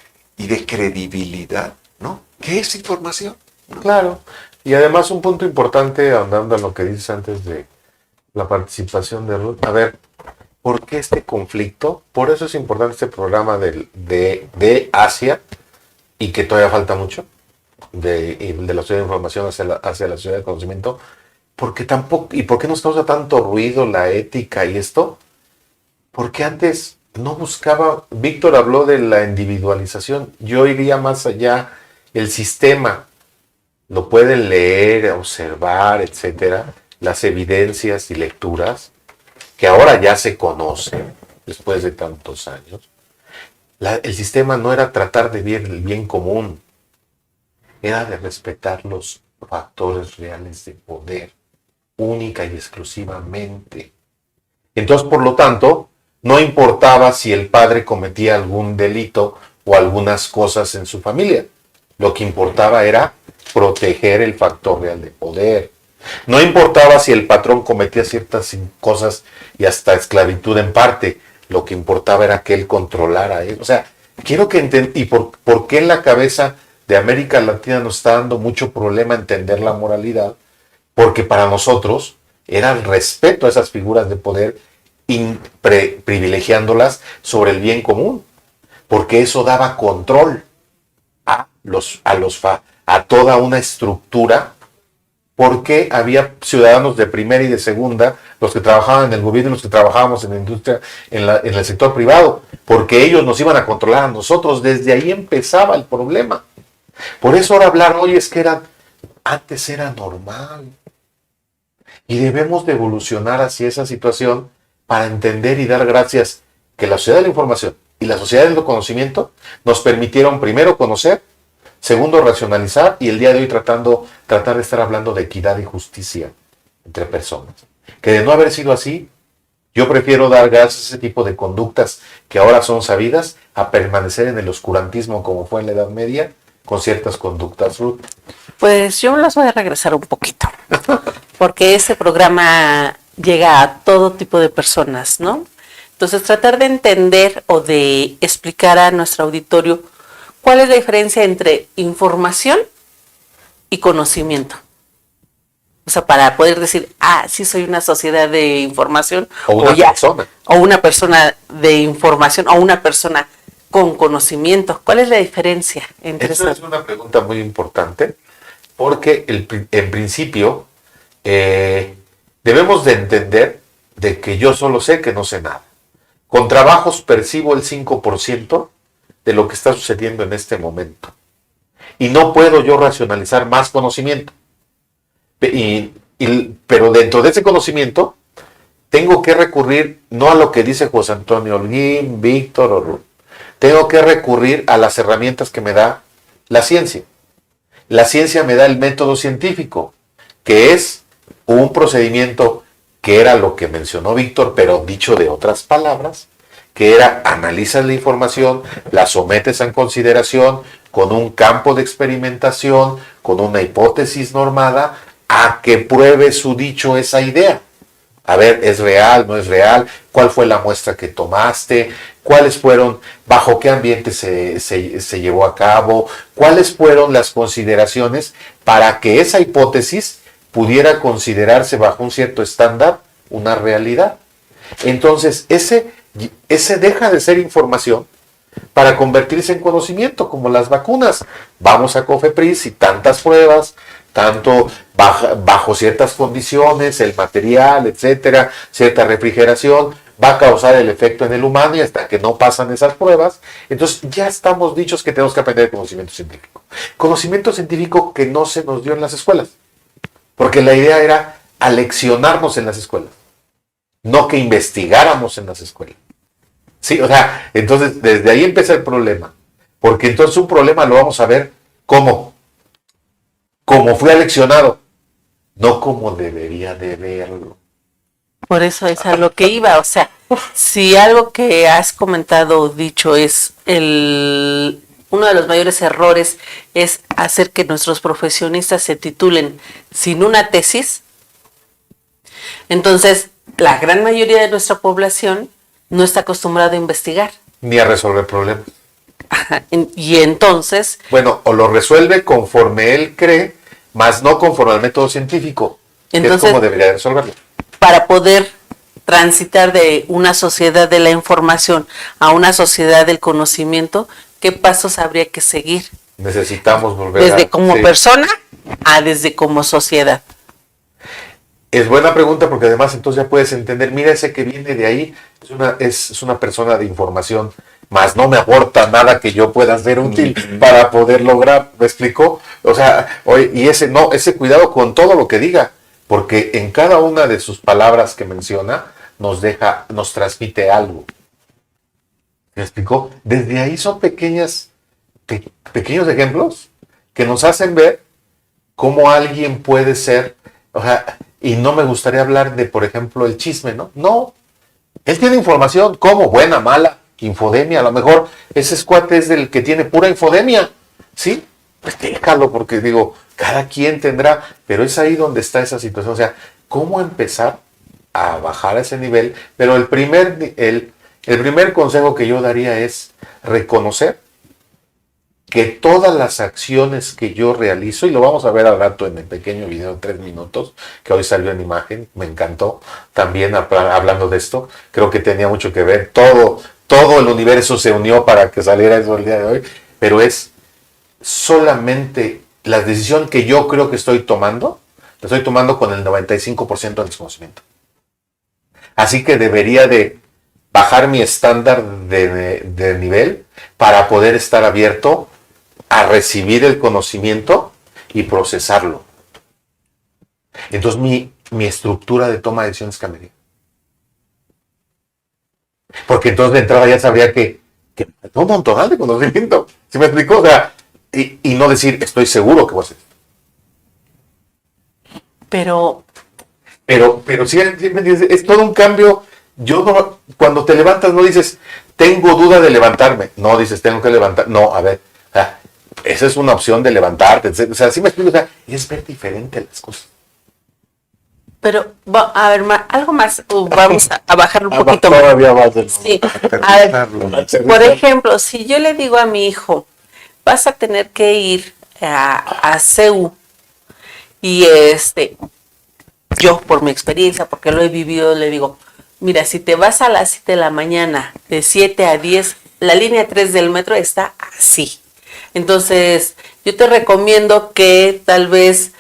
credibilidad, ¿no? ¿Qué es información? ¿No? Claro. Y además un punto importante, ahondando en lo que dices antes de la participación de Ruth. A ver, ¿por qué este conflicto? Por eso es importante este programa de Asia, y que todavía falta mucho, de la sociedad de información hacia la sociedad de conocimiento. Porque tampoco, ¿y por qué nos causa tanto ruido la ética y esto? Porque antes no buscaba, Víctor habló de la individualización, yo iría más allá. El sistema lo pueden leer, observar, etcétera, las evidencias y lecturas que ahora ya se conocen después de tantos años. El sistema no era tratar de ver el bien común, era de respetar los factores reales de poder, única y exclusivamente. Entonces, por lo tanto, no importaba si el padre cometía algún delito o algunas cosas en su familia. Lo que importaba era proteger el factor real de poder. No importaba si el patrón cometía ciertas cosas y hasta esclavitud en parte. Lo que importaba era que él controlara eso. O sea, quiero que entiendan. ¿Y por qué en la cabeza de América Latina nos está dando mucho problema entender la moralidad? Porque para nosotros era el respeto a esas figuras de poder, privilegiándolas sobre el bien común. Porque eso daba control a toda una estructura, porque había ciudadanos de primera y de segunda, los que trabajaban en el gobierno y los que trabajábamos en la industria, en el sector privado, porque ellos nos iban a controlar a nosotros. Desde ahí empezaba el problema. Por eso ahora hablar hoy es que antes era normal. Y debemos de evolucionar hacia esa situación para entender y dar gracias que la sociedad de la información y la sociedad del conocimiento nos permitieron, primero, conocer, segundo, racionalizar, y el día de hoy tratar de estar hablando de equidad y justicia entre personas. Que de no haber sido así, yo prefiero dar gracias a ese tipo de conductas que ahora son sabidas a permanecer en el oscurantismo como fue en la Edad Media con ciertas conductas, Ruth. Pues yo las voy a regresar un poquito, porque ese programa llega a todo tipo de personas, ¿no? Entonces, tratar de entender o de explicar a nuestro auditorio cuál es la diferencia entre información y conocimiento. O sea, para poder decir, sí soy una sociedad de información, O una persona de información, o una persona con conocimiento. ¿Cuál es la diferencia entre Eso es una pregunta muy importante, porque en principio debemos de entender de que yo solo sé que no sé nada. Con trabajos percibo el 5% de lo que está sucediendo en este momento. Y no puedo yo racionalizar más conocimiento. Pero dentro de ese conocimiento tengo que recurrir no a lo que dice José Antonio Holguín, Víctor o Ruth. Tengo que recurrir a las herramientas que me da la ciencia. La ciencia me da el método científico, que es un procedimiento que era lo que mencionó Víctor, pero dicho de otras palabras, que era analizas la información, la sometes en consideración con un campo de experimentación, con una hipótesis normada, a que pruebe su dicho esa idea. A ver, ¿es real, no es real? ¿Cuál fue la muestra que tomaste? ¿Cuáles fueron, bajo qué ambiente se llevó a cabo? ¿Cuáles fueron las consideraciones para que esa hipótesis pudiera considerarse bajo un cierto estándar una realidad? Entonces, ese deja de ser información para convertirse en conocimiento, como las vacunas. Vamos a COFEPRIS y tantas pruebas, tanto bajo ciertas condiciones, el material, etcétera, cierta refrigeración, va a causar el efecto en el humano y hasta que no pasan esas pruebas, entonces ya estamos dichos que tenemos que aprender conocimiento científico. Conocimiento científico que no se nos dio en las escuelas, porque la idea era aleccionarnos en las escuelas, no que investigáramos en las escuelas. Sí, o sea, entonces desde ahí empieza el problema, porque entonces un problema lo vamos a ver como fui aleccionado, no como debería de verlo. Por eso es a lo que iba, o sea, si algo que has comentado o dicho es uno de los mayores errores es hacer que nuestros profesionistas se titulen sin una tesis, entonces la gran mayoría de nuestra población no está acostumbrada a investigar. Ni a resolver problemas. Y entonces... Bueno, o lo resuelve conforme él cree, más no conforme al método científico, entonces, que es como debería resolverlo. Para poder transitar de una sociedad de la información a una sociedad del conocimiento, ¿qué pasos habría que seguir? Necesitamos volver desde como persona a desde como sociedad. Es buena pregunta porque además entonces ya puedes entender, mira, ese que viene de ahí es una persona de información, más no me aporta nada que yo pueda ser útil para poder lograr, ¿me explicó? O sea, y ese cuidado con todo lo que diga, porque en cada una de sus palabras que menciona nos transmite algo. ¿Me explicó? Desde ahí son pequeños ejemplos que nos hacen ver cómo alguien puede ser, o sea, y no me gustaría hablar de, por ejemplo, el chisme, ¿no? No, él tiene información, ¿cómo? Buena, mala, infodemia, a lo mejor ese cuate es del que tiene pura infodemia, ¿sí? Pues déjalo, porque digo, cada quien tendrá, pero es ahí donde está esa situación, o sea, ¿cómo empezar a bajar a ese nivel? Pero el primer consejo que yo daría es reconocer que todas las acciones que yo realizo, y lo vamos a ver al rato en el pequeño video de 3 minutos, que hoy salió en imagen, me encantó, también hablando de esto, creo que tenía mucho que ver, todo el universo se unió para que saliera eso el día de hoy, pero es solamente la decisión que yo creo que estoy tomando, la estoy tomando con el 95% del desconocimiento. Así que debería de bajar mi estándar de nivel para poder estar abierto a recibir el conocimiento y procesarlo. Entonces mi estructura de toma de decisiones cambiaría. Porque entonces de entrada ya sabría que me faltó un montón de conocimiento. ¿Sí me explicó? O sea, y no decir, estoy seguro que voy a hacer. Pero sí me dice, es todo un cambio. Cuando te levantas no dices, tengo duda de levantarme. No dices, tengo que levantar. No, a ver, o sea, esa es una opción de levantarte. O sea, sí me explico, o sea, es ver diferente las cosas. Pero, a ver, algo más, vamos a bajar un poquito más. Todavía más. Sí, a ver, por ejemplo, si yo le digo a mi hijo, vas a tener que ir a CEU, y yo por mi experiencia, porque lo he vivido, le digo, mira, si te vas a las 7 de la mañana, de 7 a 10, la línea 3 del metro está así. Entonces, yo te recomiendo que tal vez,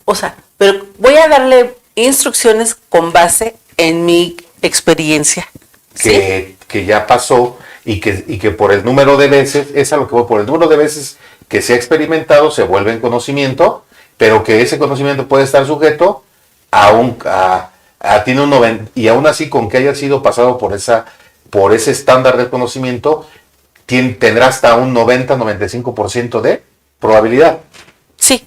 o sea, pero voy a darle instrucciones con base en mi experiencia. ¿Sí? Que ya pasó y que por el número de veces, es a lo que voy, por el número de veces que se ha experimentado, se vuelve en conocimiento, pero que ese conocimiento puede estar sujeto tiene un 90, y aún así con que haya sido pasado por ese estándar de conocimiento, tendrá hasta un 90-95% de probabilidad. Sí,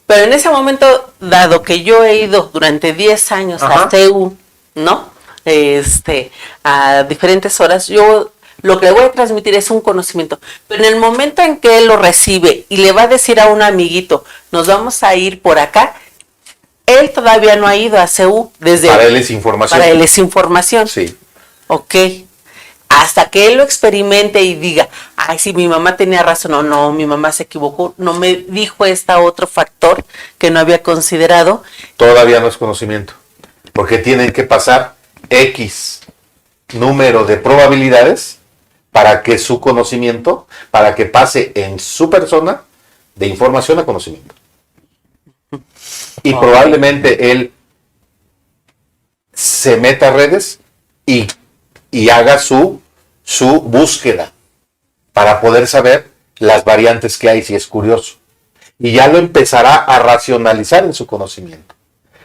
pero en ese momento, dado que yo he ido durante 10 años a CEU, ¿no? A diferentes horas, yo lo que le voy a transmitir es un conocimiento. Pero en el momento en que él lo recibe y le va a decir a un amiguito, nos vamos a ir por acá, él todavía no ha ido a CEU desde... Para él es información. Para él es información. Sí. Ok. Hasta que él lo experimente y diga, ay, sí, mi mamá tenía razón, o no, mi mamá se equivocó, no me dijo otro factor que no había considerado. Todavía no es conocimiento. Porque tienen que pasar X número de probabilidades para que su conocimiento, para que pase en su persona de información a conocimiento. Y probablemente él se meta a redes y haga su búsqueda para poder saber las variantes que hay, si es curioso. Y ya lo empezará a racionalizar en su conocimiento.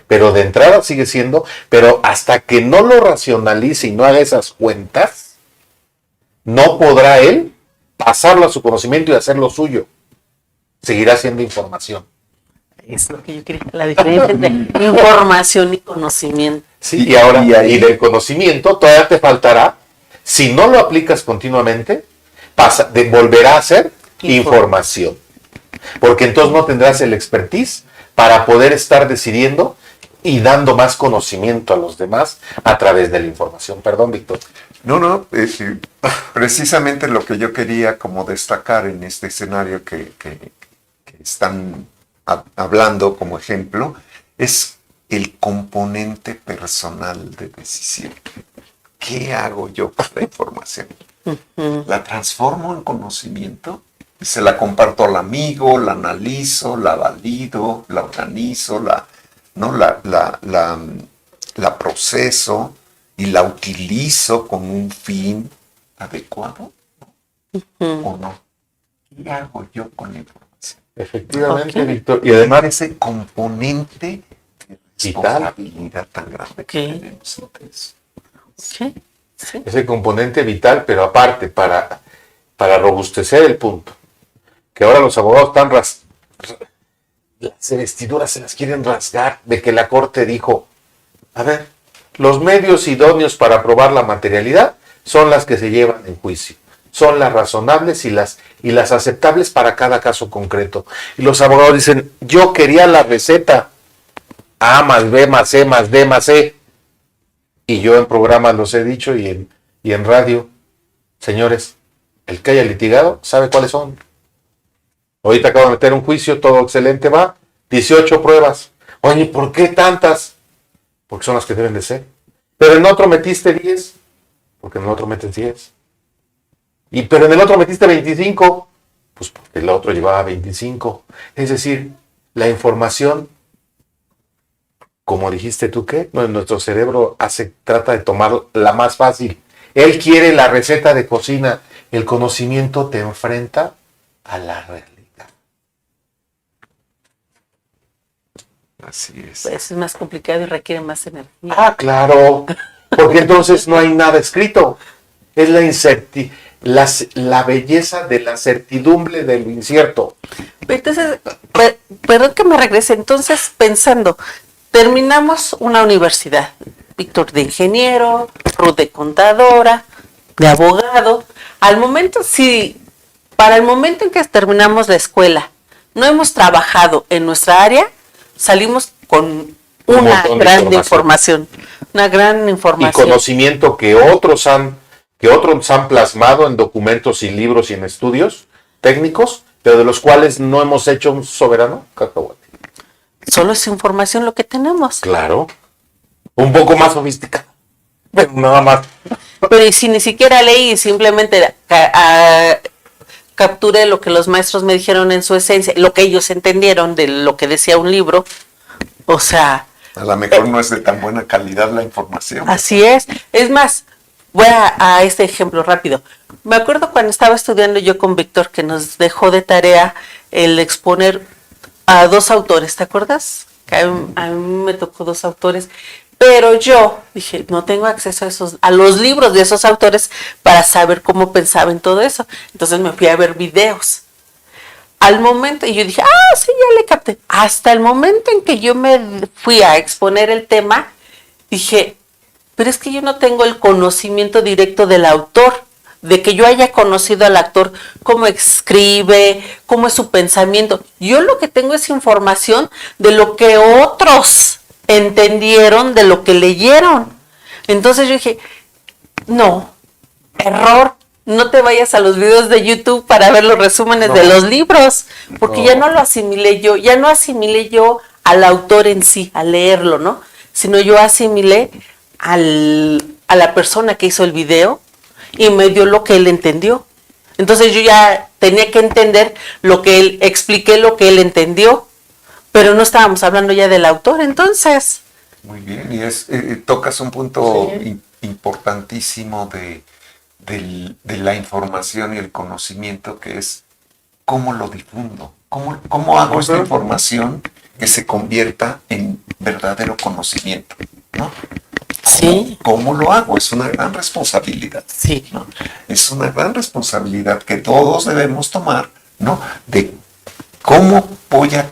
Pero de entrada sigue siendo, pero hasta que no lo racionalice y no haga esas cuentas, no podrá él pasarlo a su conocimiento y hacerlo suyo. Seguirá siendo información. Es lo que yo quería, la diferencia entre información y conocimiento. Sí, y ahora, y del conocimiento todavía te faltará, si no lo aplicas continuamente, volverá a ser información. Porque entonces no tendrás el expertise para poder estar decidiendo y dando más conocimiento a los demás a través de la información. Perdón, Víctor. No, precisamente lo que yo quería como destacar en este escenario que están hablando como ejemplo es el componente personal de decisión. ¿Qué hago yo con la información? ¿La transformo en conocimiento? Se la comparto al amigo, la analizo, la valido, la organizo, la proceso y la utilizo con un fin adecuado, ¿o no? ¿Qué hago yo con la información? Efectivamente, Víctor. Y además ese componente de responsabilidad tan grande que tenemos ante eso. Sí. Ese componente vital, pero aparte, para robustecer el punto, que ahora los abogados están las vestiduras se las quieren rasgar de que la corte dijo, a ver, los medios idóneos para probar la materialidad son las que se llevan en juicio, son las razonables y las aceptables para cada caso concreto. Y los abogados dicen, yo quería la receta A más B más C más D más E. Y yo en programas los he dicho y en radio, señores, el que haya litigado sabe cuáles son. Ahorita acabo de meter un juicio, todo excelente va, 18 pruebas. Oye, ¿por qué tantas? Porque son las que deben de ser. Pero en otro metiste 10, porque en el otro metes 10. Pero en el otro metiste 25, pues porque el otro llevaba 25. Es decir, la información, como dijiste tú, ¿qué? Nuestro cerebro trata de tomar la más fácil. Él quiere la receta de cocina. El conocimiento te enfrenta a la realidad. Así es. Pues es más complicado y requiere más energía. Ah, claro. Porque entonces no hay nada escrito. Es la belleza de la certidumbre de lo incierto. Entonces, perdón que me regrese. Entonces, pensando, terminamos una universidad. Víctor de ingeniero, Ruth de contadora, de abogado. Para el momento en que terminamos la escuela, no hemos trabajado en nuestra área, salimos con una gran información. Una gran información. Y conocimiento que otros han plasmado en documentos y libros y en estudios técnicos, pero de los cuales no hemos hecho un soberano cacahuate. Solo es información lo que tenemos. Claro. Un poco más sofisticado. Pero nada más. Pero y si ni siquiera leí, simplemente capturé lo que los maestros me dijeron en su esencia, lo que ellos entendieron de lo que decía un libro, o sea... A lo mejor no es de tan buena calidad la información. Así es. Es más, voy a este ejemplo rápido. Me acuerdo cuando estaba estudiando yo con Víctor que nos dejó de tarea el exponer a 2 autores, ¿te acuerdas? Que a mí me tocó 2 autores, pero yo dije, no tengo acceso a los libros de esos autores para saber cómo pensaba en todo eso. Entonces me fui a ver videos. Al momento, y yo dije, sí, ya le capté. Hasta el momento en que yo me fui a exponer el tema, dije, pero es que yo no tengo el conocimiento directo del autor. de que yo haya conocido al actor, cómo escribe, cómo es su pensamiento. Yo lo que tengo es información de lo que otros entendieron, de lo que leyeron. Entonces yo dije, no, error. No te vayas a los videos de YouTube para ver los resúmenes de los libros, porque ya no lo asimilé yo, ya no asimilé yo al autor en sí, a leerlo, ¿no? Sino yo asimilé a la persona que hizo el video y me dio lo que él entendió. Entonces yo ya tenía que entender lo que él, expliqué lo que él entendió, pero no estábamos hablando ya del autor, entonces. Muy bien, y tocas un punto Sí. importantísimo de la información y el conocimiento, que es cómo lo difundo, cómo hago esta información que se convierta en verdadero conocimiento, ¿no? Sí. ¿Cómo lo hago? Es una gran responsabilidad. Sí. ¿No? Es una gran responsabilidad que todos debemos tomar, ¿no? De cómo voy a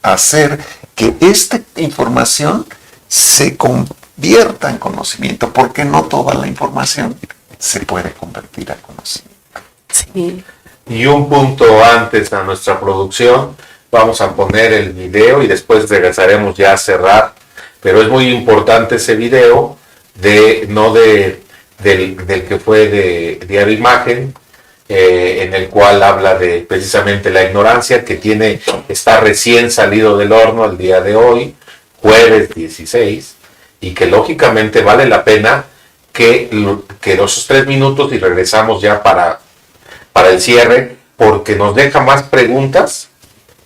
hacer que esta información se convierta en conocimiento, porque no toda la información se puede convertir a conocimiento. Sí. Y un punto antes a nuestra producción, vamos a poner el video y después regresaremos ya a cerrar, pero es muy importante ese video, del que fue de Diario Imagen, en el cual habla de precisamente la ignorancia que está recién salido del horno el día de hoy, jueves 16, y que lógicamente vale la pena que esos 3 minutos y regresamos ya para el cierre, porque nos deja más preguntas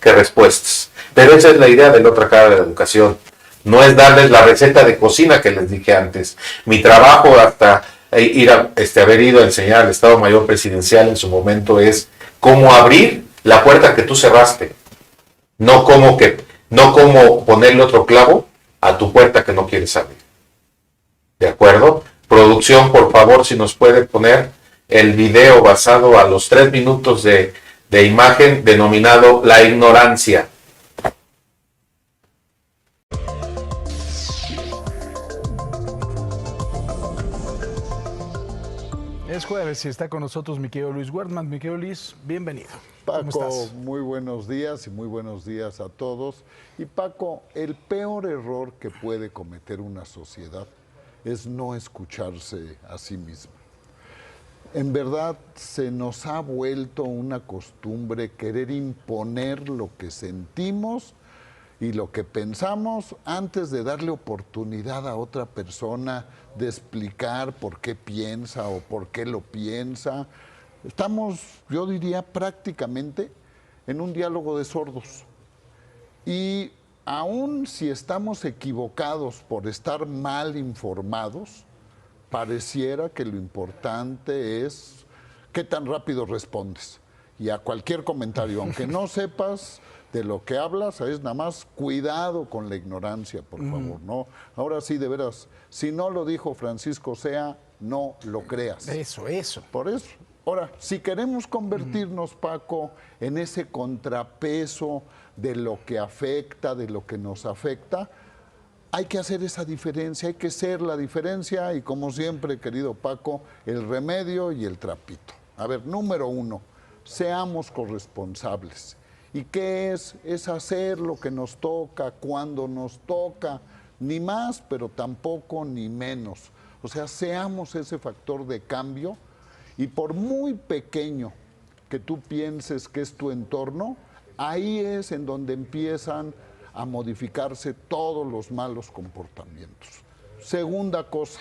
que respuestas. Pero esa es la idea de la otra cara de la educación. No es darles la receta de cocina que les dije antes. Mi trabajo, hasta haber ido a enseñar al Estado Mayor Presidencial en su momento, es cómo abrir la puerta que tú cerraste. No cómo ponerle otro clavo a tu puerta que no quieres abrir. ¿De acuerdo? Producción, por favor, si nos puede poner el video basado a los 3 minutos de imagen, denominado La Ignorancia. Es jueves y está con nosotros mi querido Luis Wertmann. Mi querido Luis, bienvenido. ¿Cómo Paco, estás? muy buenos días y muy buenos días a todos. Y Paco, el peor error que puede cometer una sociedad es no escucharse a sí misma. En verdad se nos ha vuelto una costumbre querer imponer lo que sentimos y lo que pensamos antes de darle oportunidad a otra persona de explicar por qué piensa o por qué lo piensa. Estamos, yo diría, prácticamente en un diálogo de sordos. Y aun si estamos equivocados por estar mal informados, pareciera que lo importante es qué tan rápido respondes. Y a cualquier comentario, aunque no sepas de lo que hablas, es nada más cuidado con la ignorancia, por favor, ¿no? Ahora sí, de veras, si no lo dijo Francisco Sea, no lo creas. Eso. Por eso. Ahora, si queremos convertirnos, Paco, en ese contrapeso de lo que afecta, de lo que nos afecta, hay que hacer esa diferencia, hay que ser la diferencia y, como siempre, querido Paco, el remedio y el trapito. A ver, número 1, seamos corresponsables. ¿Y qué es? Es hacer lo que nos toca, cuando nos toca, ni más, pero tampoco ni menos. O sea, seamos ese factor de cambio y por muy pequeño que tú pienses que es tu entorno, ahí es en donde empiezan a modificarse todos los malos comportamientos. Segunda cosa,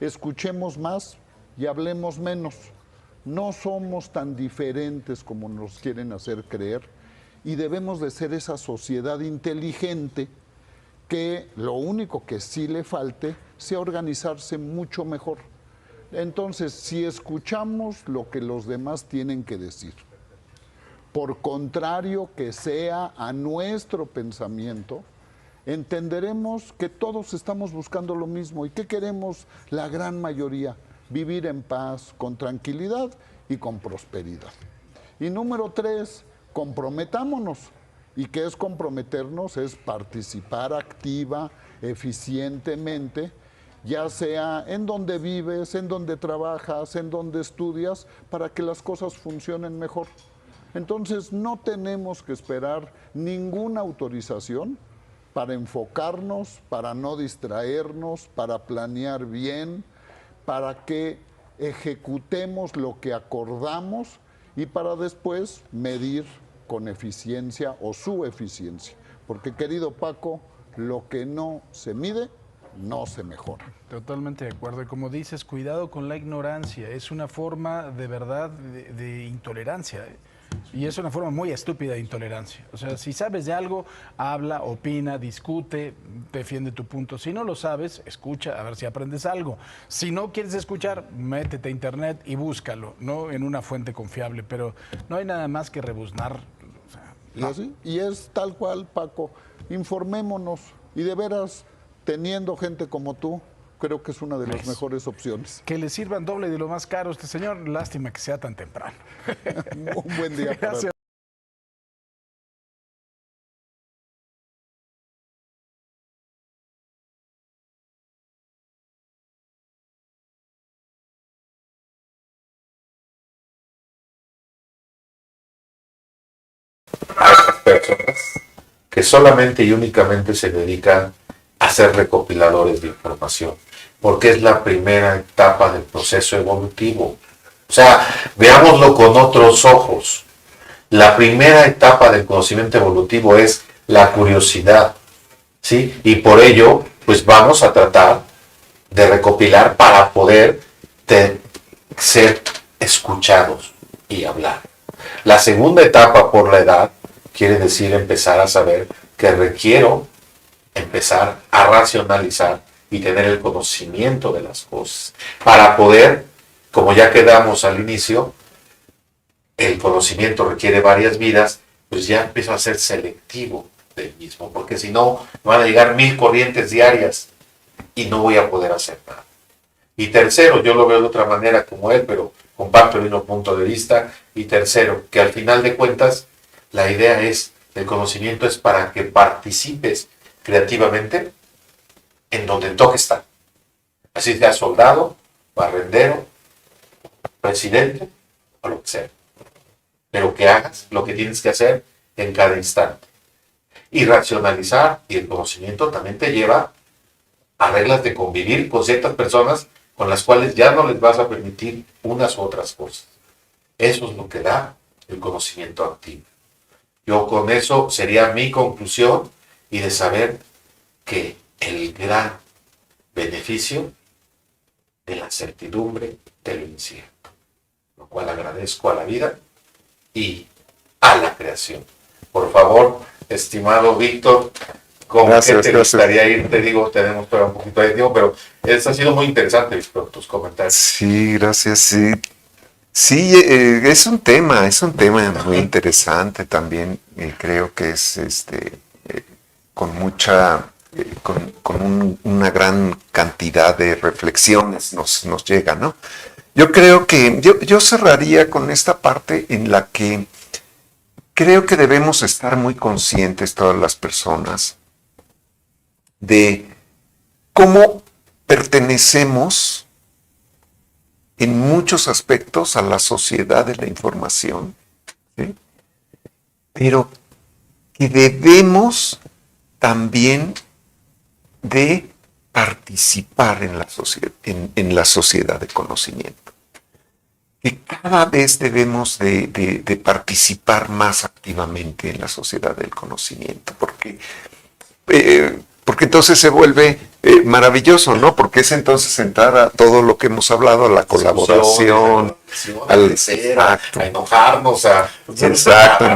escuchemos más y hablemos menos. No somos tan diferentes como nos quieren hacer creer y debemos de ser esa sociedad inteligente que lo único que sí le falte sea organizarse mucho mejor. Entonces, si escuchamos lo que los demás tienen que decir, por contrario que sea a nuestro pensamiento, entenderemos que todos estamos buscando lo mismo. ¿Y qué queremos la gran mayoría? Vivir en paz, con tranquilidad y con prosperidad. Y número 3, comprometámonos. ¿Y qué es comprometernos? Es participar activa, eficientemente ya sea en donde vives, en donde trabajas, en donde estudias, para que las cosas funcionen mejor. Entonces no tenemos que esperar ninguna autorización para enfocarnos, para no distraernos, para planear bien, para que ejecutemos lo que acordamos y para después medir con eficiencia o su eficiencia. Porque, querido Paco, lo que no se mide, no se mejora. Totalmente de acuerdo. Y como dices, cuidado con la ignorancia. Es una forma de verdad de intolerancia. Y es una forma muy estúpida de intolerancia. O sea, si sabes de algo, habla, opina, discute, defiende tu punto. Si no lo sabes, escucha, a ver si aprendes algo. Si no quieres escuchar, métete a internet y búscalo, ¿no? En una fuente confiable. Pero no hay nada más que rebuznar. O sea, ¿Y así? Y es tal cual, Paco. Informémonos. Y de veras, teniendo gente como tú, creo que es una de las mejores opciones. que le sirvan doble de lo más caro a este señor. Lástima que sea tan temprano. Un buen día para Gracias. Hay personas que solamente y únicamente se dedican a ser recopiladores de información, porque es la primera etapa del proceso evolutivo. O sea, veámoslo con otros ojos. La primera etapa del conocimiento evolutivo es la curiosidad, ¿sí? Y por ello, pues vamos a tratar de recopilar para poder ser escuchados y hablar. La segunda etapa, por la edad, quiere decir empezar a saber que requiero empezar a racionalizar y tener el conocimiento de las cosas para poder, como ya quedamos al inicio, el conocimiento requiere varias vidas, pues ya empiezo a ser selectivo del mismo, porque si no, van a llegar 1000 corrientes diarias y no voy a poder hacer nada. Y tercero, yo lo veo de otra manera como él, pero comparto el mismo punto de vista. Y tercero, que al final de cuentas, la idea es, el conocimiento es para que participes creativamente en donde toque estar. Así sea soldado, barrendero, presidente o lo que sea. Pero que hagas lo que tienes que hacer en cada instante. Y racionalizar, y el conocimiento también te lleva a reglas de convivir con ciertas personas con las cuales ya no les vas a permitir unas u otras cosas. Eso es lo que da el conocimiento activo. Yo con eso sería mi conclusión y de saber que el gran beneficio de la certidumbre de lo incierto, lo cual agradezco a la vida y a la creación. Por favor, estimado Víctor, ¿con qué te gustaría ir? Te digo, tenemos todavía un poquito de tiempo, pero ha sido muy interesante, Víctor, tus comentarios. Sí, gracias, sí. Sí, es un tema muy interesante también. Creo que es con mucha, una gran cantidad de reflexiones nos llega, ¿no? Yo creo que yo cerraría con esta parte en la que creo que debemos estar muy conscientes todas las personas de cómo pertenecemos en muchos aspectos a la sociedad de la información, ¿sí? Pero que debemos también de participar en la sociedad de conocimiento. Que cada vez debemos de participar más activamente en la sociedad del conocimiento, porque entonces se vuelve maravilloso, ¿no? Porque es entonces entrar a todo lo que hemos hablado, a la colaboración, a enojarnos, a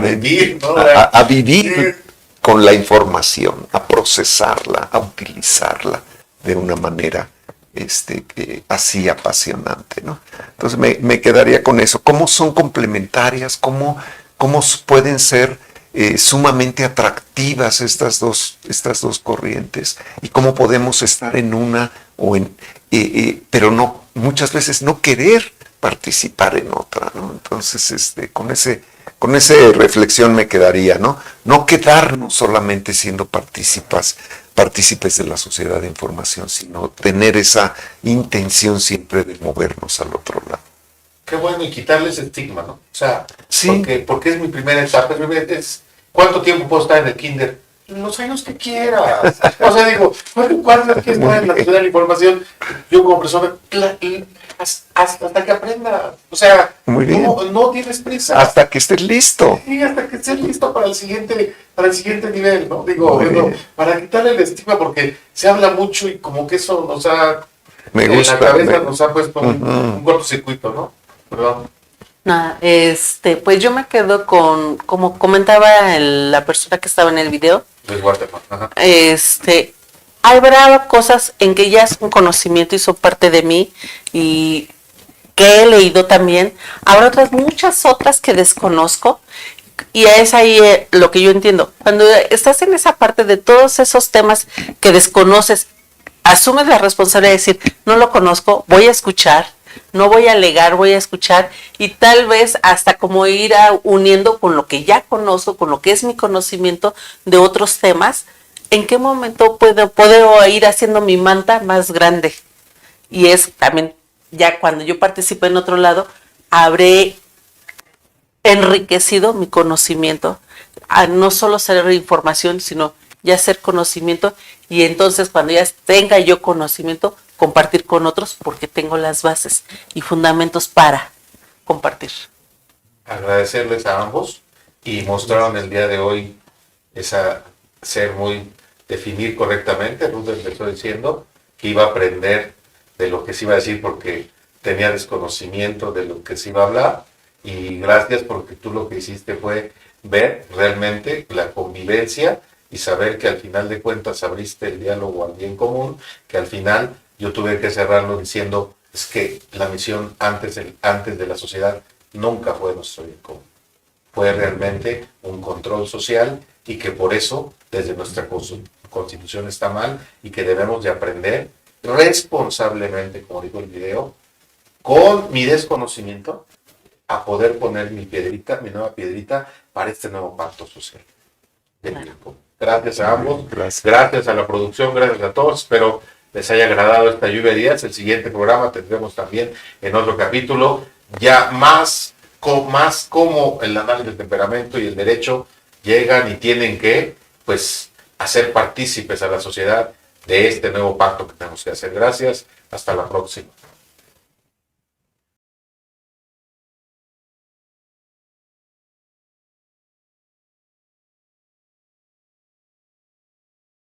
vivir, ¿no? a vivir con la información, a procesarla, a utilizarla de una manera así apasionante, ¿no? Entonces me quedaría con eso. ¿Cómo son complementarias? ¿Cómo pueden ser sumamente atractivas estas dos corrientes? ¿Y cómo podemos estar en una pero no, muchas veces no querer participar en otra, ¿no? Entonces, con esa reflexión me quedaría, ¿no? No quedarnos solamente siendo partícipes partícipes de la sociedad de información, sino tener esa intención siempre de movernos al otro lado. Qué bueno, y quitarle ese estigma, ¿no? O sea, Sí. porque es mi primera etapa, ¿cuánto tiempo puedo estar en el kinder? Los años que quieras. O sea, digo, ¿cuándo es que estar en la sociedad de la información? Yo como persona, hasta que aprenda. O sea, Muy bien. no tienes prisa. Hasta que estés listo. Sí, hasta que estés listo para el siguiente nivel, ¿no? Digo, Muy bien. para quitarle el estigma, porque se habla mucho y como que eso nos ha, Me en gusta. la cabeza nos ha puesto un cortocircuito, ¿no? Perdón. Nada, pues yo me quedo con, como comentaba la persona que estaba en el video, Luis Guatemala. Ajá. habrá cosas en que ya es un conocimiento y son parte de mí y que he leído también. Habrá muchas otras que desconozco y es ahí lo que yo entiendo. Cuando estás en esa parte de todos esos temas que desconoces, asumes la responsabilidad de decir, no lo conozco, voy a escuchar, no voy a alegar, voy a escuchar y tal vez hasta como ir uniendo con lo que ya conozco, con lo que es mi conocimiento de otros temas, ¿en qué momento puedo ir haciendo mi manta más grande? Y es también, ya cuando yo participe en otro lado, habré enriquecido mi conocimiento, a no solo ser información, sino ya ser conocimiento, y entonces cuando ya tenga yo conocimiento, compartir con otros porque tengo las bases y fundamentos para compartir. Agradecerles a ambos y mostraron el día de hoy definir correctamente. Ruth empezó diciendo que iba a aprender de lo que se iba a decir porque tenía desconocimiento de lo que se iba a hablar, y gracias porque tú lo que hiciste fue ver realmente la convivencia y saber que al final de cuentas abriste el diálogo al bien común, que al final yo tuve que cerrarlo diciendo es que la misión antes de la sociedad nunca fue nuestro bien común. Fue realmente un control social y que por eso desde nuestra constitución está mal y que debemos de aprender responsablemente, como dijo el video, con mi desconocimiento, a poder poner mi nueva piedrita para este nuevo pacto social. Gracias a ambos, gracias a la producción, gracias a todos. Espero les haya agradado esta lluvia de días. El siguiente programa tendremos también en otro capítulo ya más como el análisis del temperamento y el derecho llegan y tienen que hacer partícipes a la sociedad de este nuevo pacto que tenemos que hacer. Gracias, hasta la próxima.